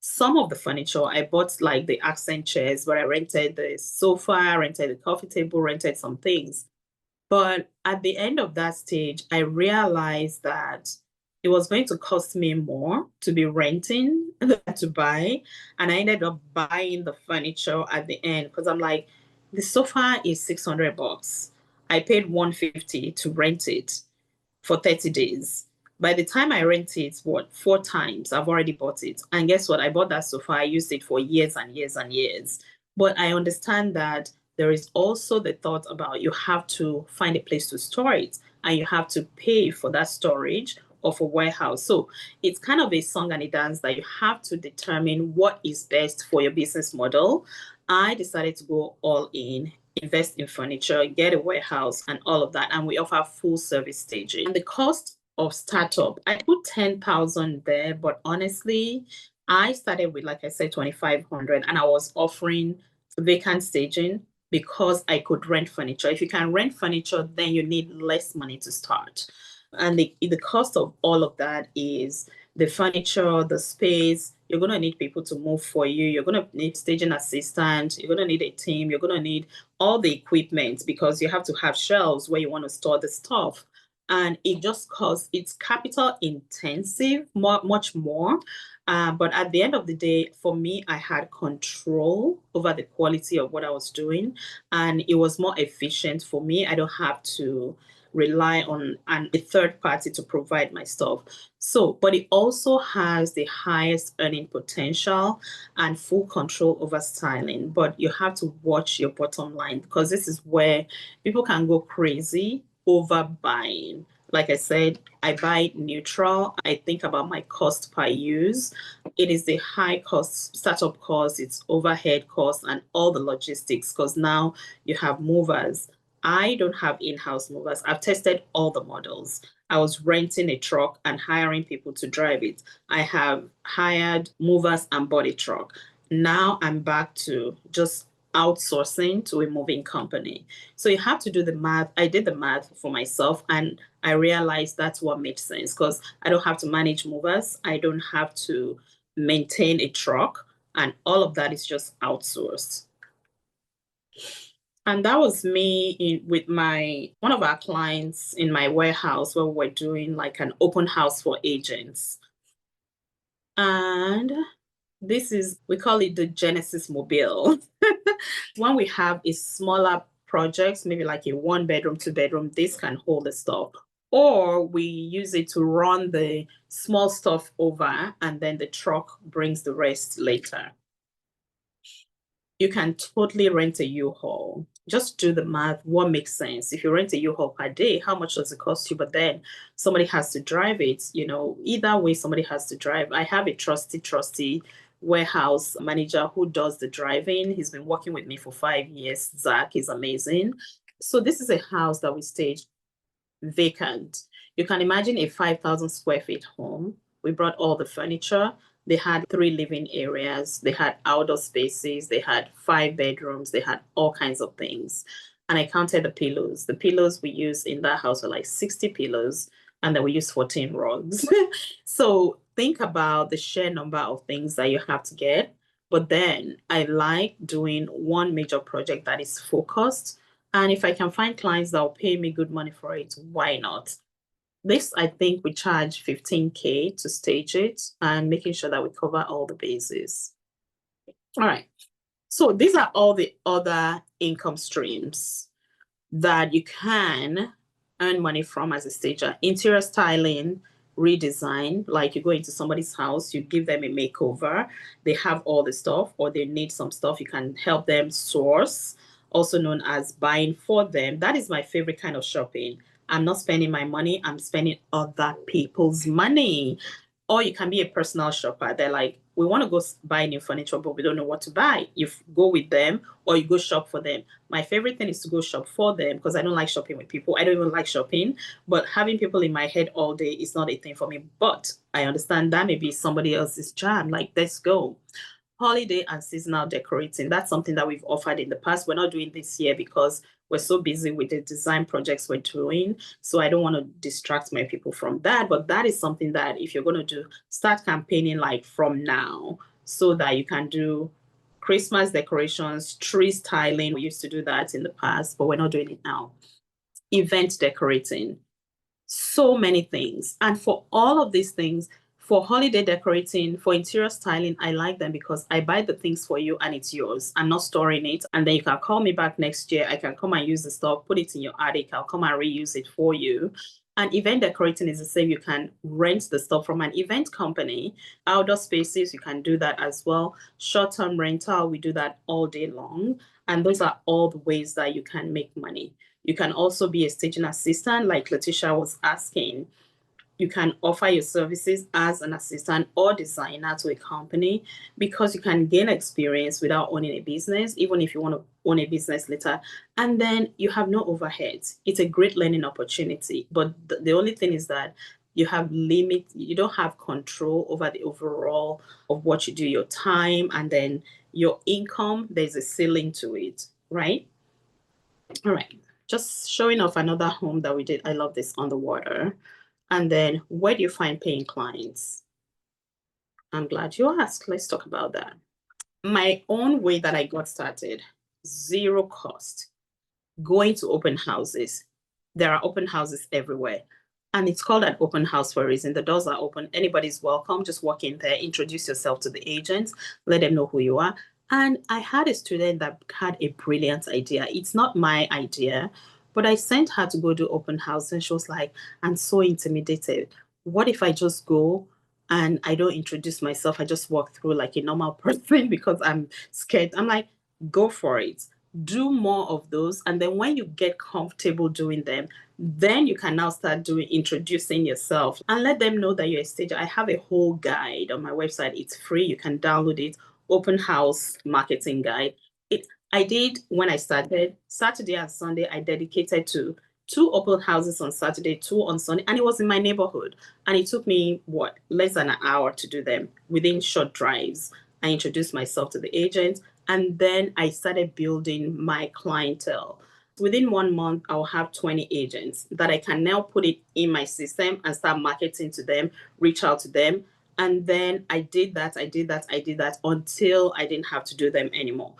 Some of the furniture, I bought like the accent chairs, but I rented the sofa, rented the coffee table, rented some things. But at the end of that stage, I realized that it was going to cost me more to be renting than to buy. And I ended up buying the furniture at the end because I'm like, the sofa is $600. I paid $150 to rent it for 30 days. By the time I rent it, what, 4 times, I've already bought it. And guess what? I bought that sofa. I used it for years and years and years. But I understand that there is also the thought about you have to find a place to store it and you have to pay for that storage of a warehouse. So it's kind of a song and a dance that you have to determine what is best for your business model. I decided to go all in, invest in furniture, get a warehouse and all of that. And we offer full service staging. And the cost of startup, I put 10,000 there, but honestly, I started with, like I said, 2,500 and I was offering vacant staging because I could rent furniture. If you can rent furniture, then you need less money to start. And the cost of all of that is the furniture, the space. You're going to need people to move for you. You're going to need staging assistant. You're going to need a team. You're going to need all the equipment because you have to have shelves where you want to store the stuff. And it just costs, it's capital intensive, much more. But at the end of the day, for me, I had control over the quality of what I was doing, and it was more efficient for me. I don't have to rely on a third party to provide my stuff. So, but it also has the highest earning potential and full control over styling. But you have to watch your bottom line because this is where people can go crazy over buying. Like I said, I buy neutral. I think about my cost per use. It is the high cost, startup cost, it's overhead cost, and all the logistics because now you have movers. I don't have in-house movers. I've tested all the models. I was renting a truck and hiring people to drive it. I have hired movers and bought a truck. Now I'm back to just outsourcing to a moving company. So you have to do the math. I did the math for myself and I realized that's what made sense because I don't have to manage movers. I don't have to maintain a truck, and all of that is just outsourced. And that was me with one of our clients in my warehouse where we're doing like an open house for agents. And this is, we call it the Genesis Mobile. When we have a smaller projects, maybe like a 1-bedroom, 2-bedroom, this can hold the stuff. Or we use it to run the small stuff over and then the truck brings the rest later. you can totally rent a U-Haul. Just do the math. What makes sense? If you rent a U-Haul per day, how much does it cost you? But then somebody has to drive it. Either way, somebody has to drive. I have a trusty warehouse manager who does the driving. He's been working with me for 5 years. Zach is amazing. So this is a house that we staged vacant. You can imagine a 5,000 square feet home. We brought all the furniture. They had 3 living areas. They had outdoor spaces. They had 5 bedrooms. They had all kinds of things. And I counted the pillows. The pillows we used in that house were like 60 pillows, and then we used 14 rugs. So think about the sheer number of things that you have to get. But then I like doing one major project that is focused. And if I can find clients that will pay me good money for it, why not? This, I think we charge 15K to stage it and making sure that we cover all the bases. All right. So these are all the other income streams that you can earn money from as a stager. Interior styling, redesign, like you go into somebody's house, you give them a makeover, they have all the stuff or they need some stuff, you can help them source, also known as buying for them. That is my favorite kind of shopping. I'm not spending my money, I'm spending other people's money. Or you can be a personal shopper. They're like, we want to go buy new furniture, but we don't know what to buy. You go with them or you go shop for them. My favorite thing is to go shop for them because I don't like shopping with people. I don't even like shopping, but having people in my head all day is not a thing for me. But I understand that may be somebody else's jam. Like, let's go. Holiday and seasonal decorating. That's something that we've offered in the past. We're not doing this year because we're so busy with the design projects we're doing. So I don't want to distract my people from that. But that is something that if you're going to do, start campaigning like from now so that you can do Christmas decorations, tree styling. We used to do that in the past, but we're not doing it now. Event decorating. So many things. And for all of these things, for holiday decorating, for interior styling, I like them because I buy the things for you and it's yours. I'm not storing it. And then you can call me back next year. I can come and use the stuff, put it in your attic. I'll come and reuse it for you. And event decorating is the same. You can rent the stuff from an event company. Outdoor spaces, you can do that as well. Short-term rental, we do that all day long. And those are all the ways that you can make money. You can also be a staging assistant, like Letitia was asking. You can offer your services as an assistant or designer to a company because you can gain experience without owning a business, even if you want to own a business later. And then you have no overheads. It's a great learning opportunity. But the only thing is that you have limits, you don't have control over the overall of what you do, your time, and then your income. There's a ceiling to it, right? All right. Just showing off another home that we did. I love this on the water. And then where do you find paying clients? I'm glad you asked. Let's talk about that. My own way that I got started, zero cost, going to open houses. There are open houses everywhere. And it's called an open house for a reason. The doors are open. Anybody's welcome. Just walk in there, introduce yourself to the agents, let them know who you are. And I had a student that had a brilliant idea. It's not my idea, but I sent her to go do open house and she was like, I'm so intimidated. What if I just go and I don't introduce myself? I just walk through like a normal person because I'm scared. I'm like, go for it. Do more of those. And then when you get comfortable doing them, then you can now start introducing yourself and let them know that you're a stager. I have a whole guide on my website. It's free. You can download it. Open house marketing guide. I did when I started Saturday and Sunday. I dedicated to 2 open houses on Saturday, 2 on Sunday, and it was in my neighborhood. And it took me less than an hour to do them within short drives. I introduced myself to the agents, and then I started building my clientele. Within 1 month, I'll have 20 agents that I can now put it in my system and start marketing to them, reach out to them. And then I did that until I didn't have to do them anymore.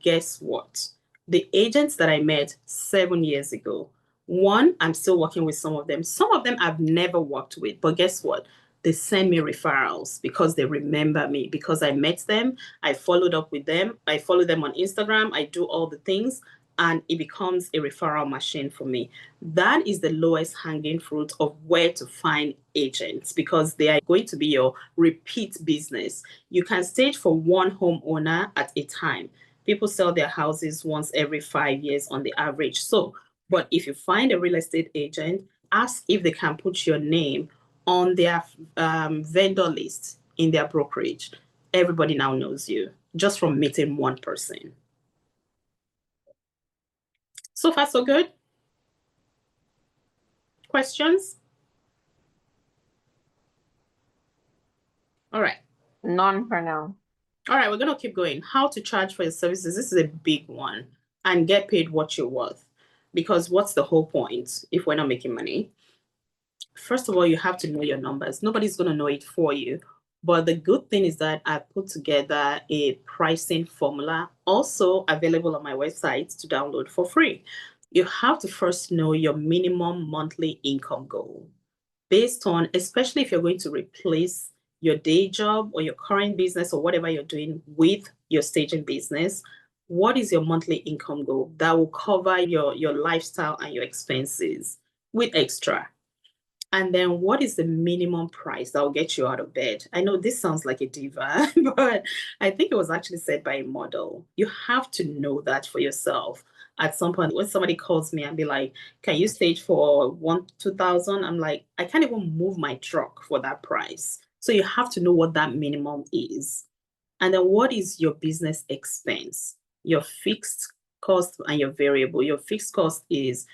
Guess what? The agents that I met 7 years ago, one, I'm still working with some of them. Some of them I've never worked with, but guess what? They send me referrals because they remember me, because I met them, I followed up with them, I follow them on Instagram, I do all the things, and it becomes a referral machine for me. That is the lowest hanging fruit of where to find agents because they are going to be your repeat business. You can stage for one homeowner at a time. People sell their houses once every 5 years on the average. So, but if you find a real estate agent, ask if they can put your name on their vendor list in their brokerage. Everybody now knows you just from meeting one person. So far, so good. Questions? All right. None for now. All right, we're going to keep going. How to charge for your services. This is a big one. And get paid what you're worth. Because what's the whole point if we're not making money? First of all, you have to know your numbers. Nobody's going to know it for you. But the good thing is that I put together a pricing formula, also available on my website to download for free. You have to first know your minimum monthly income goal based on, especially if you're going to replace your day job or your current business or whatever you're doing with your staging business. What is your monthly income goal that will cover your lifestyle and your expenses with extra? And then what is the minimum price that will get you out of bed? I know this sounds like a diva, but I think it was actually said by a model. You have to know that for yourself. At some point, when somebody calls me and be like, can you stage for 2,000? I'm like, I can't even move my truck for that price. So you have to know what that minimum is. And then what is your business expense? Your fixed cost and your variable. Your fixed cost is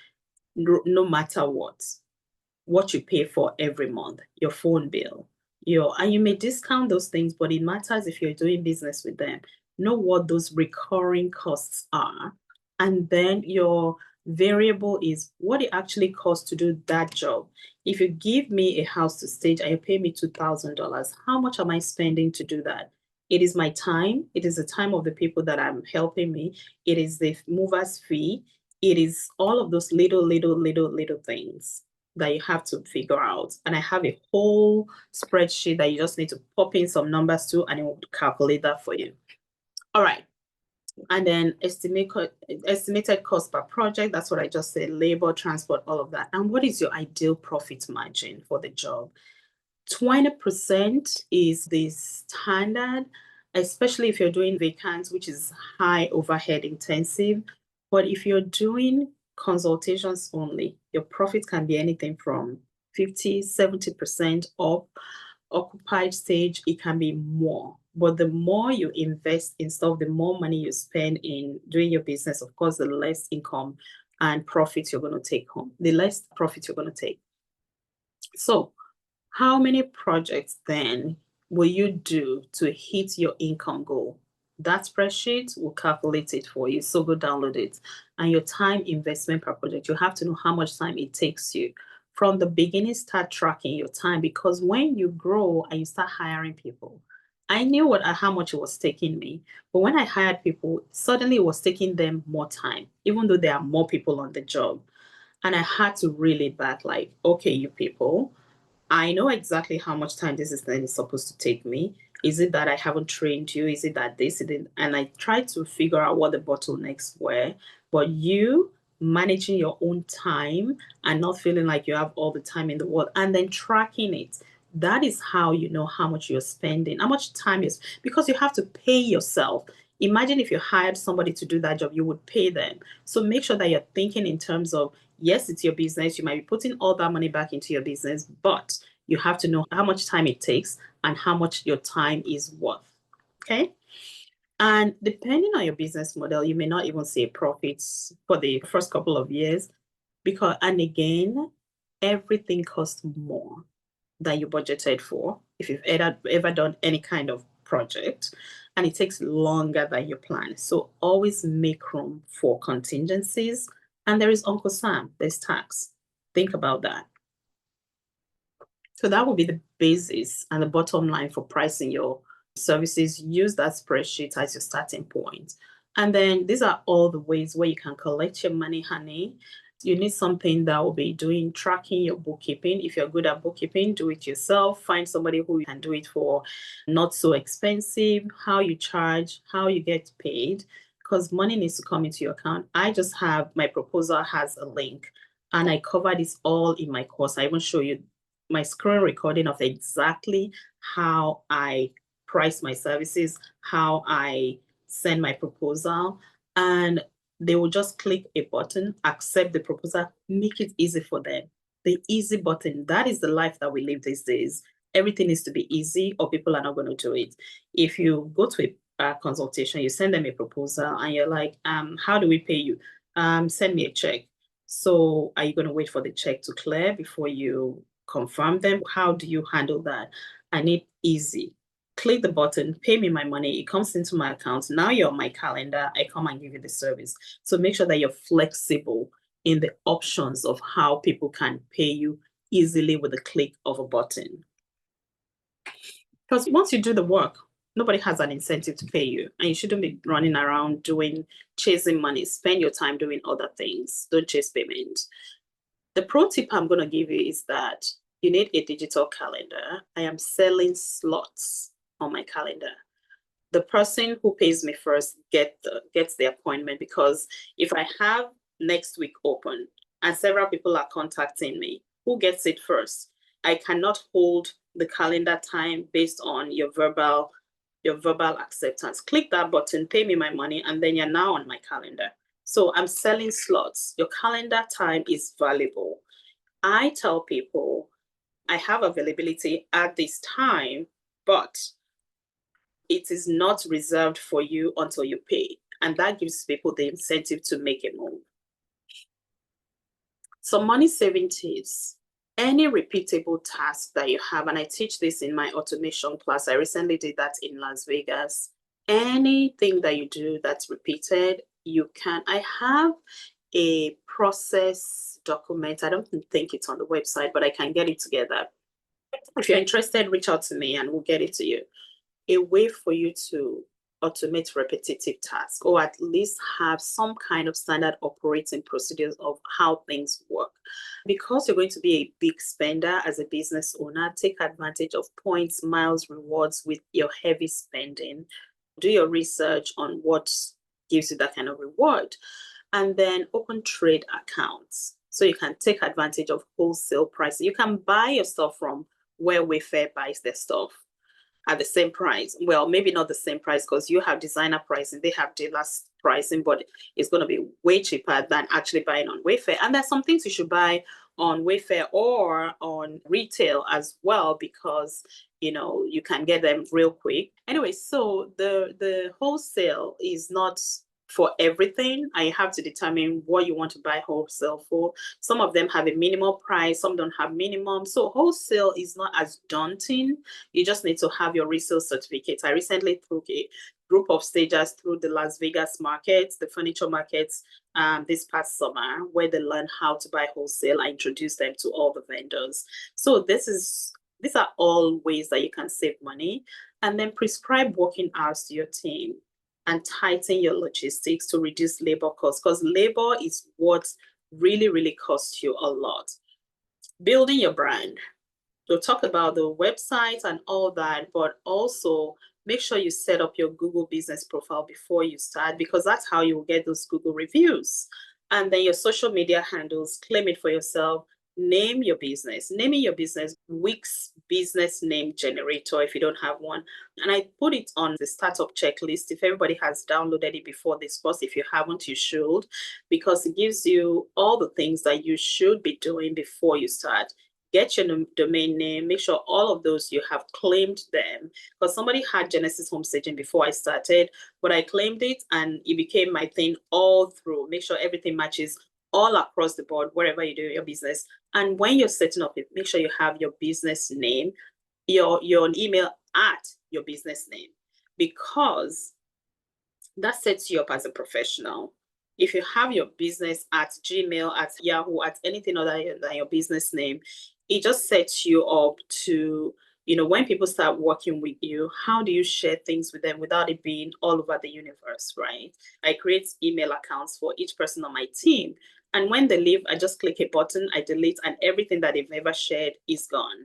no matter what you pay for every month, your phone bill, and you may discount those things, but it matters if you're doing business with them. Know what those recurring costs are. And then your variable is what it actually costs to do that job. If you give me a house to stage and you pay me $2,000, how much am I spending to do that? It is my time. It is the time of the people that I'm helping me. It is the mover's fee. It is all of those little things that you have to figure out. And I have a whole spreadsheet that you just need to pop in some numbers to, and it will calculate that for you. All right. And then estimated cost per project. That's what I just said, labor, transport, all of that. And what is your ideal profit margin for the job? 20% is the standard, especially if you're doing vacants, which is high overhead intensive. But if you're doing consultations only, your profit can be anything from 50, 70% up. Occupied stage, it can be more. But the more you invest in stuff, the more money you spend in doing your business, of course, the less income and profits you're going to take home, the less profit you're going to take. So how many projects then will you do to hit your income goal? That spreadsheet will calculate it for you. So go download it. And your time investment per project, you have to know how much time it takes you. From the beginning, start tracking your time, because when you grow and you start hiring people, I knew how much it was taking me. But when I hired people, suddenly it was taking them more time, even though there are more people on the job. And I had to reel it back, like, okay, you people, I know exactly how much time this thing is supposed to take me. Is it that I haven't trained you? Is it that this didn't? And I tried to figure out what the bottlenecks were. But you managing your own time and not feeling like you have all the time in the world, and then tracking it. That is how you know how much you're spending, how much time is, because you have to pay yourself. Imagine if you hired somebody to do that job, you would pay them. So make sure that you're thinking in terms of, yes, it's your business. You might be putting all that money back into your business, but you have to know how much time it takes and how much your time is worth. Okay. And depending on your business model, you may not even see profits for the first couple of years, because, and again, everything costs more than you budgeted for if you've ever done any kind of project, and it takes longer than you plan. So always make room for contingencies. And there is Uncle Sam, there's tax. Think about that. So that would be the basis and the bottom line for pricing your services. Use that spreadsheet as your starting point. And then these are all the ways where you can collect your money, honey. You need something that will be doing tracking your bookkeeping. If you're good at bookkeeping, do it yourself. Find somebody who can do it for not so expensive, how you charge, how you get paid, because money needs to come into your account. I just have, my proposal has a link, and I cover this all in my course. I even show you my screen recording of exactly how I price my services, how I send my proposal, and they will just click a button, accept the proposal, make it easy for them. The easy button, that is the life that we live these days. Everything needs to be easy or people are not going to do it. If you go to a consultation, you send them a proposal and you're like, how do we pay you? Send me a check. So are you going to wait for the check to clear before you confirm them? How do you handle that? I need easy. Click the button, pay me my money. It comes into my account. Now you're on my calendar. I come and give you the service. So make sure that you're flexible in the options of how people can pay you easily with a click of a button. Because once you do the work, nobody has an incentive to pay you, and you shouldn't be running around chasing money. Spend your time doing other things. Don't chase payment. The pro tip I'm going to give you is that you need a digital calendar. I am selling slots on my calendar. The person who pays me first gets the appointment, because if I have next week open and several people are contacting me, who gets it first? I cannot hold the calendar time based on your verbal acceptance. Click that button, pay me my money, and then you're now on my calendar. So I'm selling slots. Your calendar time is valuable. I tell people I have availability at this time, but it is not reserved for you until you pay. And that gives people the incentive to make a move. So money saving tips. Any repeatable task that you have, and I teach this in my automation class. I recently did that in Las Vegas. Anything that you do that's repeated, you can. I have a process document. I don't think it's on the website, but I can get it together. If you're interested, reach out to me and we'll get it to you. A way for you to automate repetitive tasks, or at least have some kind of standard operating procedures of how things work. Because you're going to be a big spender as a business owner, take advantage of points, miles, rewards with your heavy spending. Do your research on what gives you that kind of reward. And then open trade accounts, so you can take advantage of wholesale pricing. You can buy your stuff from where Wayfair buys their stuff at the same price. Well, maybe not the same price, because you have designer pricing, they have dealer's pricing, but it's going to be way cheaper than actually buying on Wayfair. And there's some things you should buy on Wayfair or on retail as well, because you can get them real quick. Anyway, so the wholesale is not for everything. I have to determine what you want to buy wholesale for. Some of them have a minimum price, some don't have minimum. So wholesale is not as daunting. You just need to have your resale certificate. I recently took a group of stagers through the Las Vegas markets, the furniture markets, this past summer, where they learned how to buy wholesale. I introduced them to all the vendors. So these are all ways that you can save money. And then prescribe working hours to your team and tighten your logistics to reduce labor costs, because labor is what really, really costs you a lot. Building your brand. We'll talk about the website and all that, but also make sure you set up your Google business profile before you start, because that's how you will get those Google reviews. And then your social media handles, claim it for yourself. Name your business. Naming your business, Wix business name generator if you don't have one. And I put it on the startup checklist. If everybody has downloaded it before this course, if you haven't, you should, because it gives you all the things that you should be doing before you start. Get your domain name, make sure all of those you have claimed them, because somebody had Genesis Home Staging before I started, but I claimed it and it became my thing all through. Make sure everything matches all across the board, wherever you do your business. And when you're setting up it, make sure you have your business name, your email at your business name, because that sets you up as a professional. If you have your business at Gmail, at Yahoo, at anything other than your business name, it just sets you up to, when people start working with you, how do you share things with them without it being all over the universe, right? I create email accounts for each person on my team. And when they leave, I just click a button, I delete, and everything that they've ever shared is gone.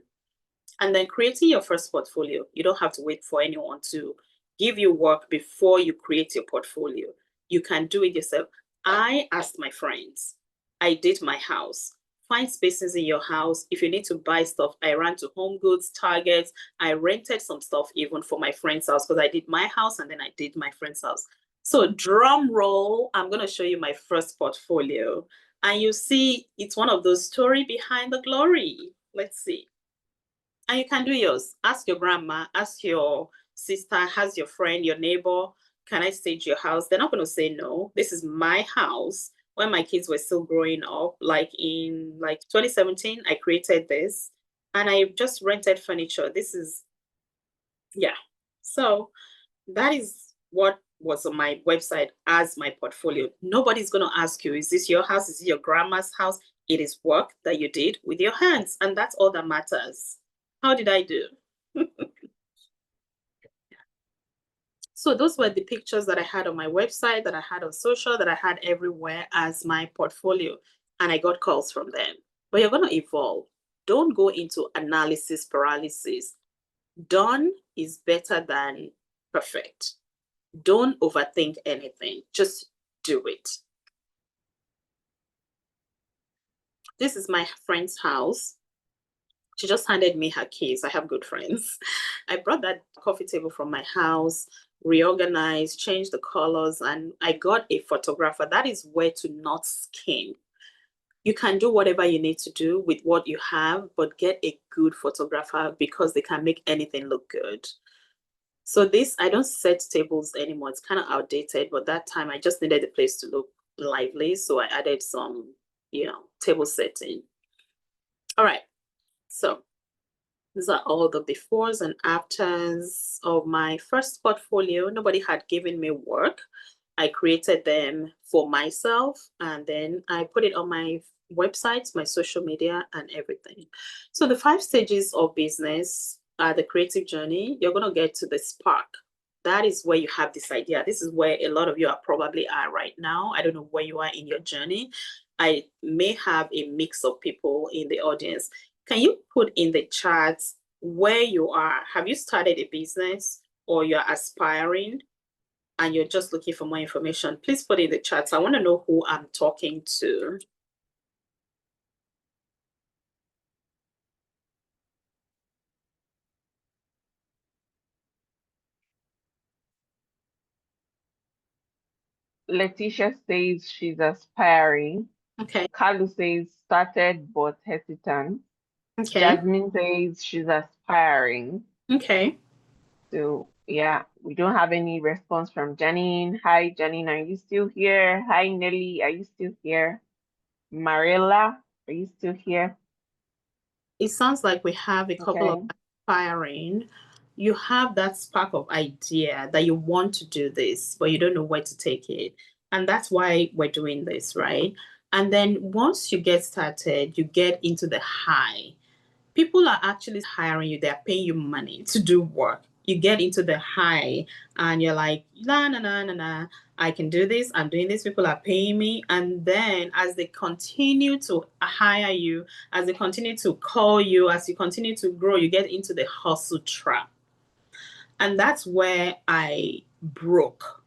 And then creating your first portfolio, you don't have to wait for anyone to give you work before you create your portfolio. You can do it yourself. I asked my friends, I did my house, find spaces in your house. If you need to buy stuff, I ran to Home Goods, Target. I rented some stuff even for my friend's house because I did my house and then I did my friend's house. So drum roll, I'm going to show you my first portfolio. And you see, it's one of those story behind the glory. Let's see. And you can do yours. Ask your grandma, ask your sister, ask your friend, your neighbor, can I stage your house? They're not going to say no. This is my house. When my kids were still growing up, like in 2017, I created this and I just rented furniture. This is, yeah. So that is what was on my website as my portfolio. Nobody's going to ask you, is this your house? Is it your grandma's house? It is work that you did with your hands. And that's all that matters. How did I do? So those were the pictures that I had on my website, that I had on social, that I had everywhere as my portfolio. And I got calls from them. But you're going to evolve. Don't go into analysis paralysis. Done is better than perfect. Don't overthink anything. Just do it. This is my friend's house. She just handed me her keys. I have good friends. I brought that coffee table from my house, reorganized, changed the colors, and I got a photographer. That is where to not scheme. You can do whatever you need to do with what you have, but get a good photographer because they can make anything look good. So this, I don't set tables anymore. It's kind of outdated, but that time I just needed the place to look lively. So I added some, table setting. All right. So these are all the befores and afters of my first portfolio. Nobody had given me work. I created them for myself and then I put it on my websites, my social media and everything. So the 5 stages of business are the creative journey. You're going to get to the spark. That is where you have this idea. This is where a lot of you are probably are right now. I don't know where you are in your journey. I may have a mix of people in the audience. Can you put in the chat where you are? Have you started a business or you're aspiring and you're just looking for more information? Please put in the chat. I want to know who I'm talking to. Letitia says she's aspiring. Okay. Kalu says started but hesitant. Okay. Jasmine says she's aspiring. Okay. So yeah, we don't have any response from Janine. Hi, Janine, are you still here? Hi, Nelly, are you still here? Marilla, are you still here? It sounds like we have a couple of aspiring. You have that spark of idea that you want to do this, but you don't know where to take it. And that's why we're doing this, right? And then once you get started, you get into the high. People are actually hiring you, they're paying you money to do work. You get into the high and you're like, nah, nah, nah, nah, nah. I can do this. I'm doing this. People are paying me. And then as they continue to hire you, as they continue to call you, as you continue to grow, you get into the hustle trap. And that's where I broke.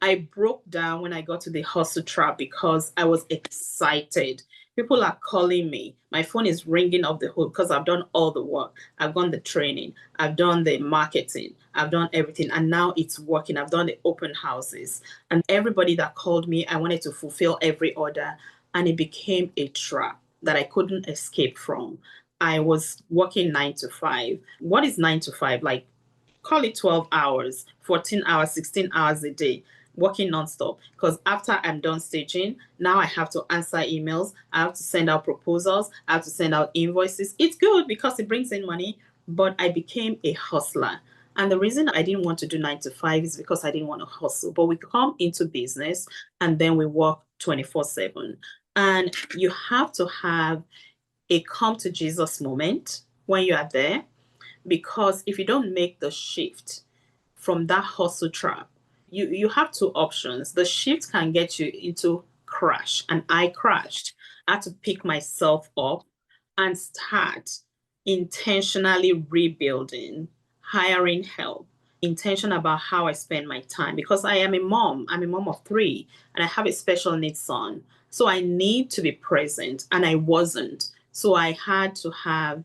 I broke down when I got to the hustle trap because I was excited. People are calling me. My phone is ringing off the hook because I've done all the work. I've done the training. I've done the marketing. I've done everything. And now it's working. I've done the open houses. And everybody that called me, I wanted to fulfill every order. And it became a trap that I couldn't escape from. I was working 9 to 5. What is 9 to 5? Like, call it 12 hours, 14 hours, 16 hours a day, working nonstop. Because after I'm done staging, now I have to answer emails. I have to send out proposals. I have to send out invoices. It's good because it brings in money, but I became a hustler. And the reason I didn't want to do 9 to 5 is because I didn't want to hustle. But we come into business and then we work 24/7. And you have to have a come to Jesus moment when you are there. Because if you don't make the shift from that hustle trap, you have 2 options. The shift can get you into crash, and I crashed. I had to pick myself up and start intentionally rebuilding, hiring help, intentional about how I spend my time because I am a mom. I'm a mom of three and I have a special needs son. So I need to be present and I wasn't. So I had to have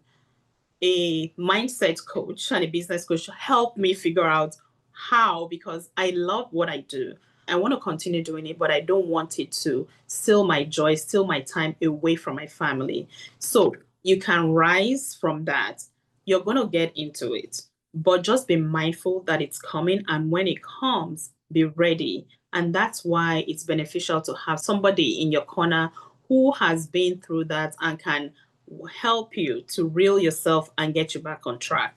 a mindset coach and a business coach to help me figure out how, because I love what I do. I want to continue doing it, but I don't want it to steal my joy, steal my time away from my family. So you can rise from that. You're going to get into it, but just be mindful that it's coming. And when it comes, be ready. And that's why it's beneficial to have somebody in your corner who has been through that and can help you to reel yourself and get you back on track.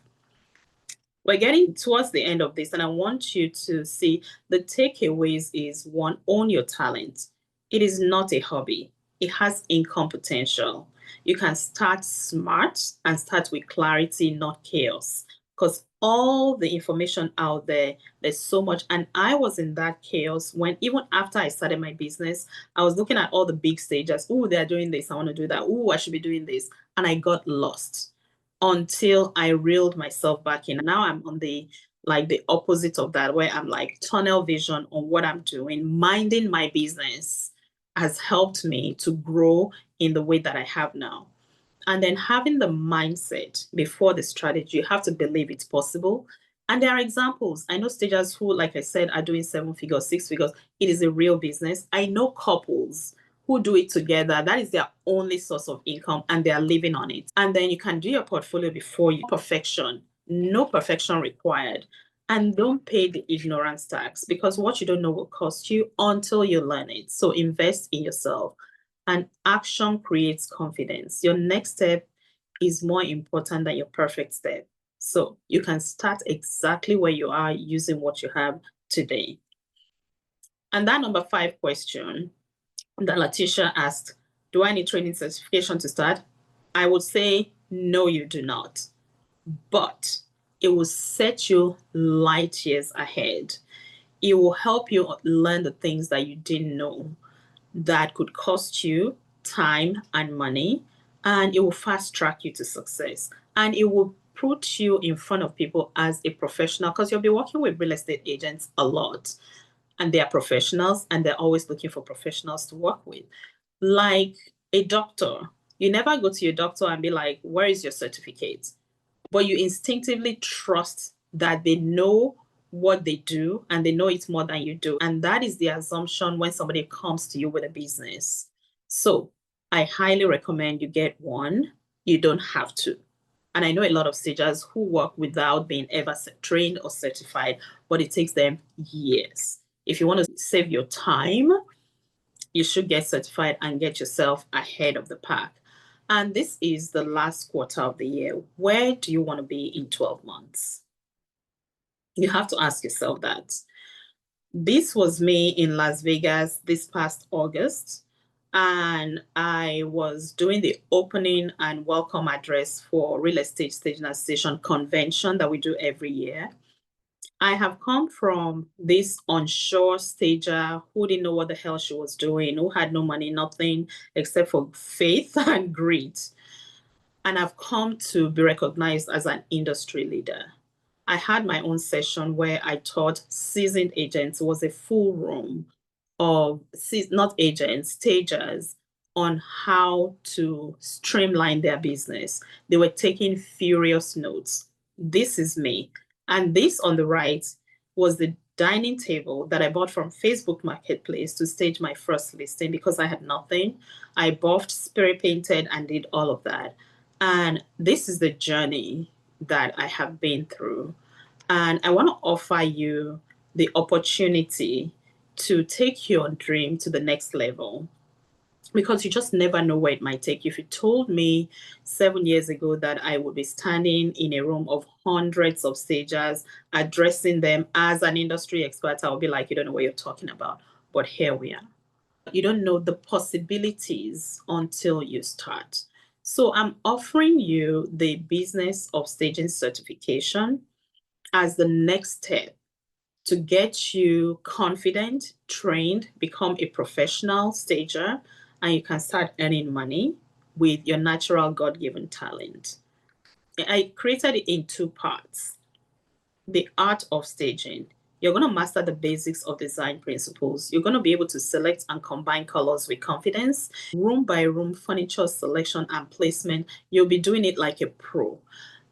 We're getting towards the end of this, and I want you to see the takeaways is one, own your talent. It is not a hobby. It has income potential. You can start smart and start with clarity, not chaos. Because all the information out there, there's so much. And I was in that chaos when, even after I started my business, I was looking at all the big stages. Oh, they're doing this. I want to do that. Oh, I should be doing this. And I got lost until I reeled myself back in. Now I'm on the opposite of that, where I'm like tunnel vision on what I'm doing. Minding my business has helped me to grow in the way that I have now. And then having the mindset before the strategy, you have to believe it's possible. And there are examples. I know stagers who, like I said, are doing 7 figures, 6 figures. It is a real business. I know couples who do it together. That is their only source of income and they are living on it. And then you can do your portfolio before you perfection. No perfection required. And don't pay the ignorance tax because what you don't know will cost you until you learn it. So invest in yourself. And action creates confidence. Your next step is more important than your perfect step. So you can start exactly where you are using what you have today. And that number 5 question that Letitia asked, do I need training certification to start? I would say, no, you do not. But it will set you light years ahead. It will help you learn the things that you didn't know that could cost you time and money, and it will fast track you to success. And it will put you in front of people as a professional because you'll be working with real estate agents a lot. And they are professionals and they're always looking for professionals to work with. Like a doctor, you never go to your doctor and be like, where is your certificate? But you instinctively trust that they know what they do and they know it's more than you do. And that is the assumption when somebody comes to you with a business. So I highly recommend you get one. You don't have to. And I know a lot of stagers who work without being ever trained or certified, but it takes them years. If you want to save your time, you should get certified and get yourself ahead of the pack. And this is the last quarter of the year. Where do you want to be in 12 months? You have to ask yourself that. This was me in Las Vegas this past August, and I was doing the opening and welcome address for Real Estate Staging Association convention that we do every year. I have come from this onshore stager who didn't know what the hell she was doing, who had no money, nothing except for faith and grit. And I've come to be recognized as an industry leader. I had my own session where I taught seasoned agents. It was a full room of not agents, stagers, on how to streamline their business. They were taking furious notes. This is me. And this on the right was the dining table that I bought from Facebook Marketplace to stage my first listing because I had nothing. I buffed, spray painted, and did all of that. And this is the journey that I have been through. And I want to offer you the opportunity to take your dream to the next level because you just never know where it might take you. If you told me 7 years ago that I would be standing in a room of hundreds of stagers, addressing them as an industry expert, I would be like, you don't know what you're talking about. But here we are. You don't know the possibilities until you start. So I'm offering you the Business of Staging certification as the next step to get you confident, trained, become a professional stager, and you can start earning money with your natural God-given talent. I created it in 2 parts. the art of staging. You're going to master the basics of design principles. You're going to be able to select and combine colors with confidence. Room by room furniture selection and placement, you'll be doing it like a pro.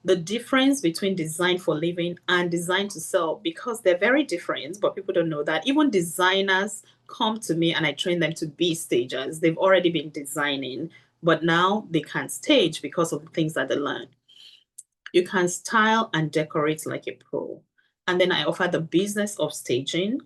The difference between design for living and design to sell, because they're very different, but people don't know that. Even designers come to me and I train them to be stagers. They've already been designing, but now they can stage because of the things that they learn. You can style and decorate like a pro. And then I offer the business of staging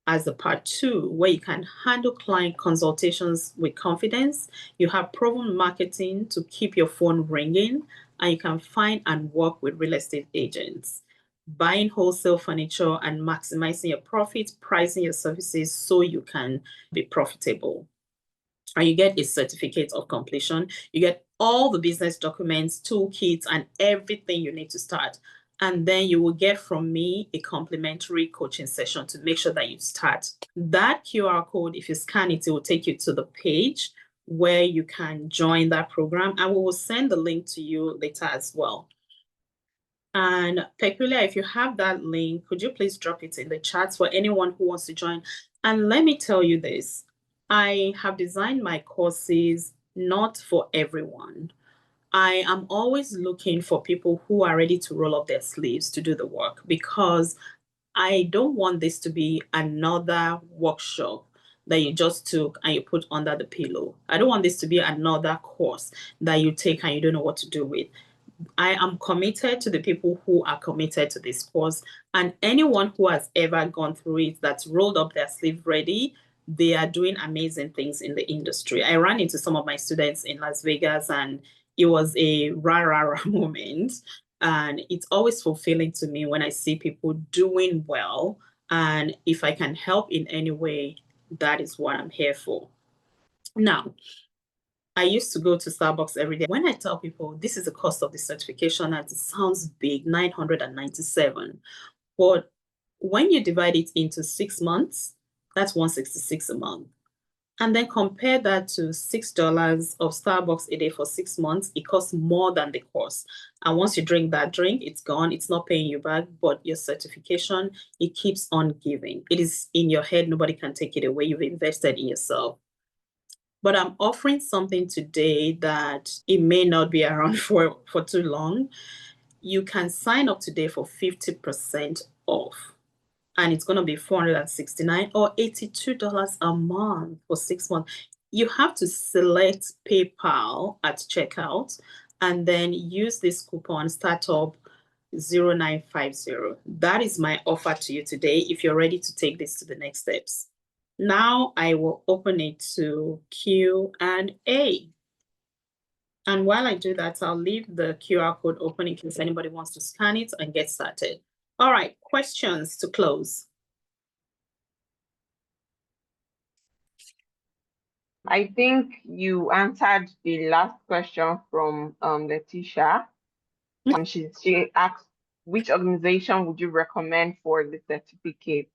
as a part 2, where you can handle client consultations with confidence. You have proven marketing to keep your phone ringing, and you can find and work with real estate agents. Buying wholesale furniture and maximizing your profits, pricing your services so you can be profitable. And you get a certificate of completion. You get all the business documents, toolkits, and everything you need to start. And then you will get from me a complimentary coaching session to make sure that you start. That QR code, if you scan it, it will take you to the page where you can join that program. And we will send the link to you later as well. And Peculiar, if you have that link, could you please drop it in the chat for anyone who wants to join? And let me tell you this, I have designed my courses not for everyone. I am always looking for people who are ready to roll up their sleeves to do the work, because I don't want this to be another workshop that you just took and you put under the pillow. I don't want this to be another course that you take and you don't know what to do with. I am committed to the people who are committed to this course, and anyone who has ever gone through it that's rolled up their sleeve ready, they are doing amazing things in the industry. I ran into some of my students in Las Vegas and it was a rah-rah moment. And it's always fulfilling to me when I see people doing well. And if I can help in any way, that is what I'm here for. Now, I used to go to Starbucks every day. When I tell people this is the cost of the certification, and it sounds big, $997. But when you divide it into 6 months, that's $166 a month. And then compare that to $6 of Starbucks a day for 6 months, it costs more than the course. And once you drink that drink, it's gone. It's not paying you back, but your certification, it keeps on giving. It is in your head. Nobody can take it away. You've invested in yourself. But I'm offering something today that it may not be around for too long. You can sign up today for 50% off. And it's going to be $469 or $82 a month for 6 months. You have to select PayPal at checkout and then use this coupon startup 0950. That is my offer to you today if you're ready to take this to the next steps. Now I will open it to Q&A. And while I do that, I'll leave the QR code open in case anybody wants to scan it and get started. All right, questions to close. I think you answered the last question from Letitia. She asked, which organization would you recommend for the certificate?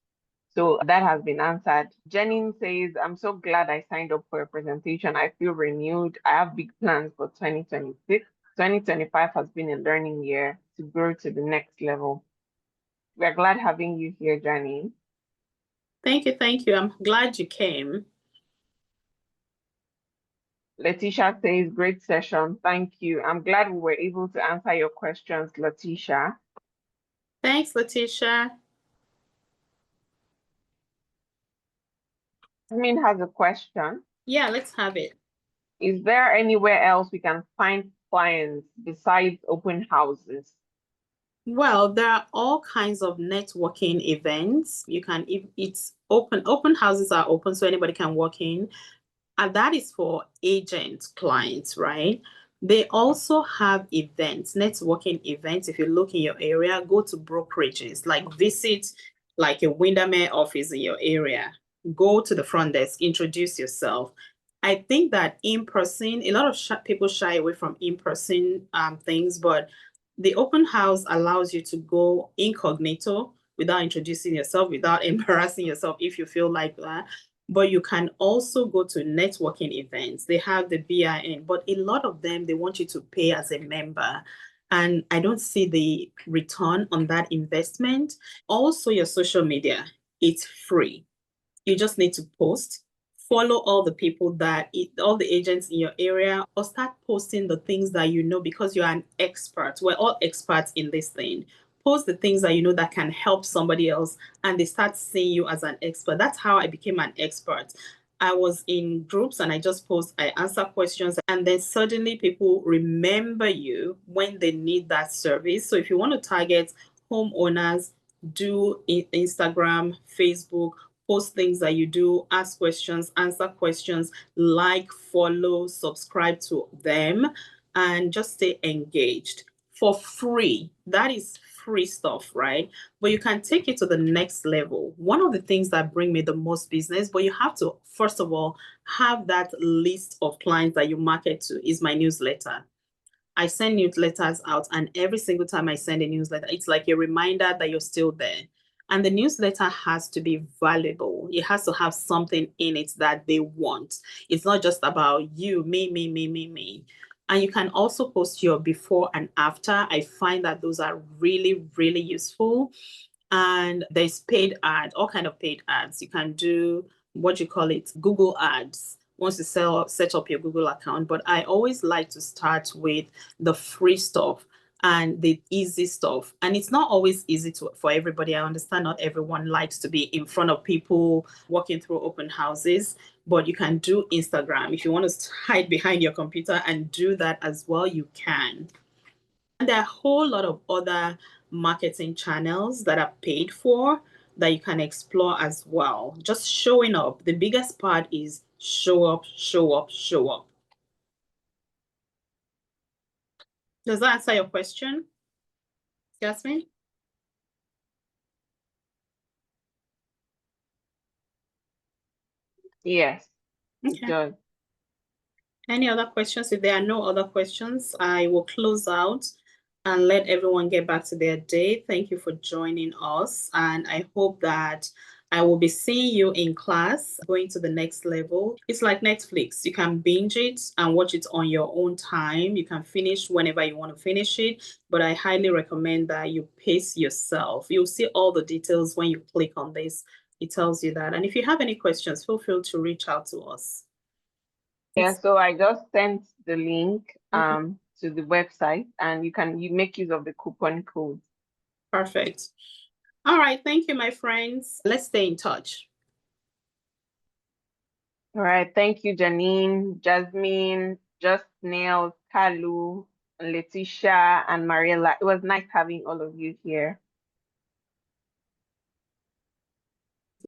So that has been answered. Jenny says, I'm so glad I signed up for a presentation. I feel renewed. I have big plans for 2026. 2025 has been a learning year to grow to the next level. We're glad having you here, Jenny. Thank you, thank you. I'm glad you came. Letitia says, great session. Thank you. I'm glad we were able to answer your questions, Letitia. Thanks, Letitia. Jasmine has a question. Yeah, let's have it. Is there anywhere else we can find clients besides open houses? Well, there are all kinds of networking events. You can, if it's open houses are open so anybody can walk in. And that is for agent clients, right? They also have events, networking events. If you look in your area, go to brokerages, like visit like a Windermere office in your area. Go to the front desk, introduce yourself. I think that in person, a lot of people shy away from in-person things, but the open house allows you to go incognito without introducing yourself, without embarrassing yourself if you feel like that. But you can also go to networking events. They have the BIN, but a lot of them, they want you to pay as a member. and I don't see the return on that investment. Also, your social media, it's free. You just need to post, follow all the people all the agents in your area, or start posting the things that you know because you're an expert. We're all experts in this thing. Post the things that you know that can help somebody else, and they start seeing you as an expert. That's how I became an expert. I was in groups and I just post, I answer questions, and then suddenly people remember you when they need that service. So if you want to target homeowners, do Instagram, Facebook, post things that you do, ask questions, answer questions, like, follow, subscribe to them, and just stay engaged for free. That is free stuff, right? But you can take it to the next level. One of the things that bring me the most business, but you have to, first of all, have that list of clients that you market to, is my newsletter. I send newsletters out, and every single time I send a newsletter, it's like a reminder that you're still there. And the newsletter has to be valuable. It has to have something in it that they want. It's not just about you, me, me, me, me, me. And you can also post your before and after. I find that those are really, really useful. And there's paid ads, all kind of paid ads. You can do what you call it, Google ads, once you set up your Google account. But I always like to start with the free stuff and the easy stuff. And it's not always easy for everybody. I understand not everyone likes to be in front of people walking through open houses, but you can do Instagram. If you want to hide behind your computer and do that as well, you can. And there are a whole lot of other marketing channels that are paid for that you can explore as well. Just showing up. The biggest part is show up, show up, show up. Does that answer your question, Jasmine? Yes, Okay. it does. Any other questions? If there are no other questions, I will close out and let everyone get back to their day. Thank you for joining us. And I hope that I will be seeing you in class, going to the next level. It's like Netflix. You can binge it and watch it on your own time. You can finish whenever you want to finish it. But I highly recommend that you pace yourself. You'll see all the details when you click on this. It tells you that. And if you have any questions, feel free to reach out to us. Yeah, so I just sent the link to the website, and you make use of the coupon code. Perfect. All right. Thank you, my friends. Let's stay in touch. All right. Thank you, Janine, Jasmine, Just Nails, Kalu, Letitia, and Mariela. It was nice having all of you here.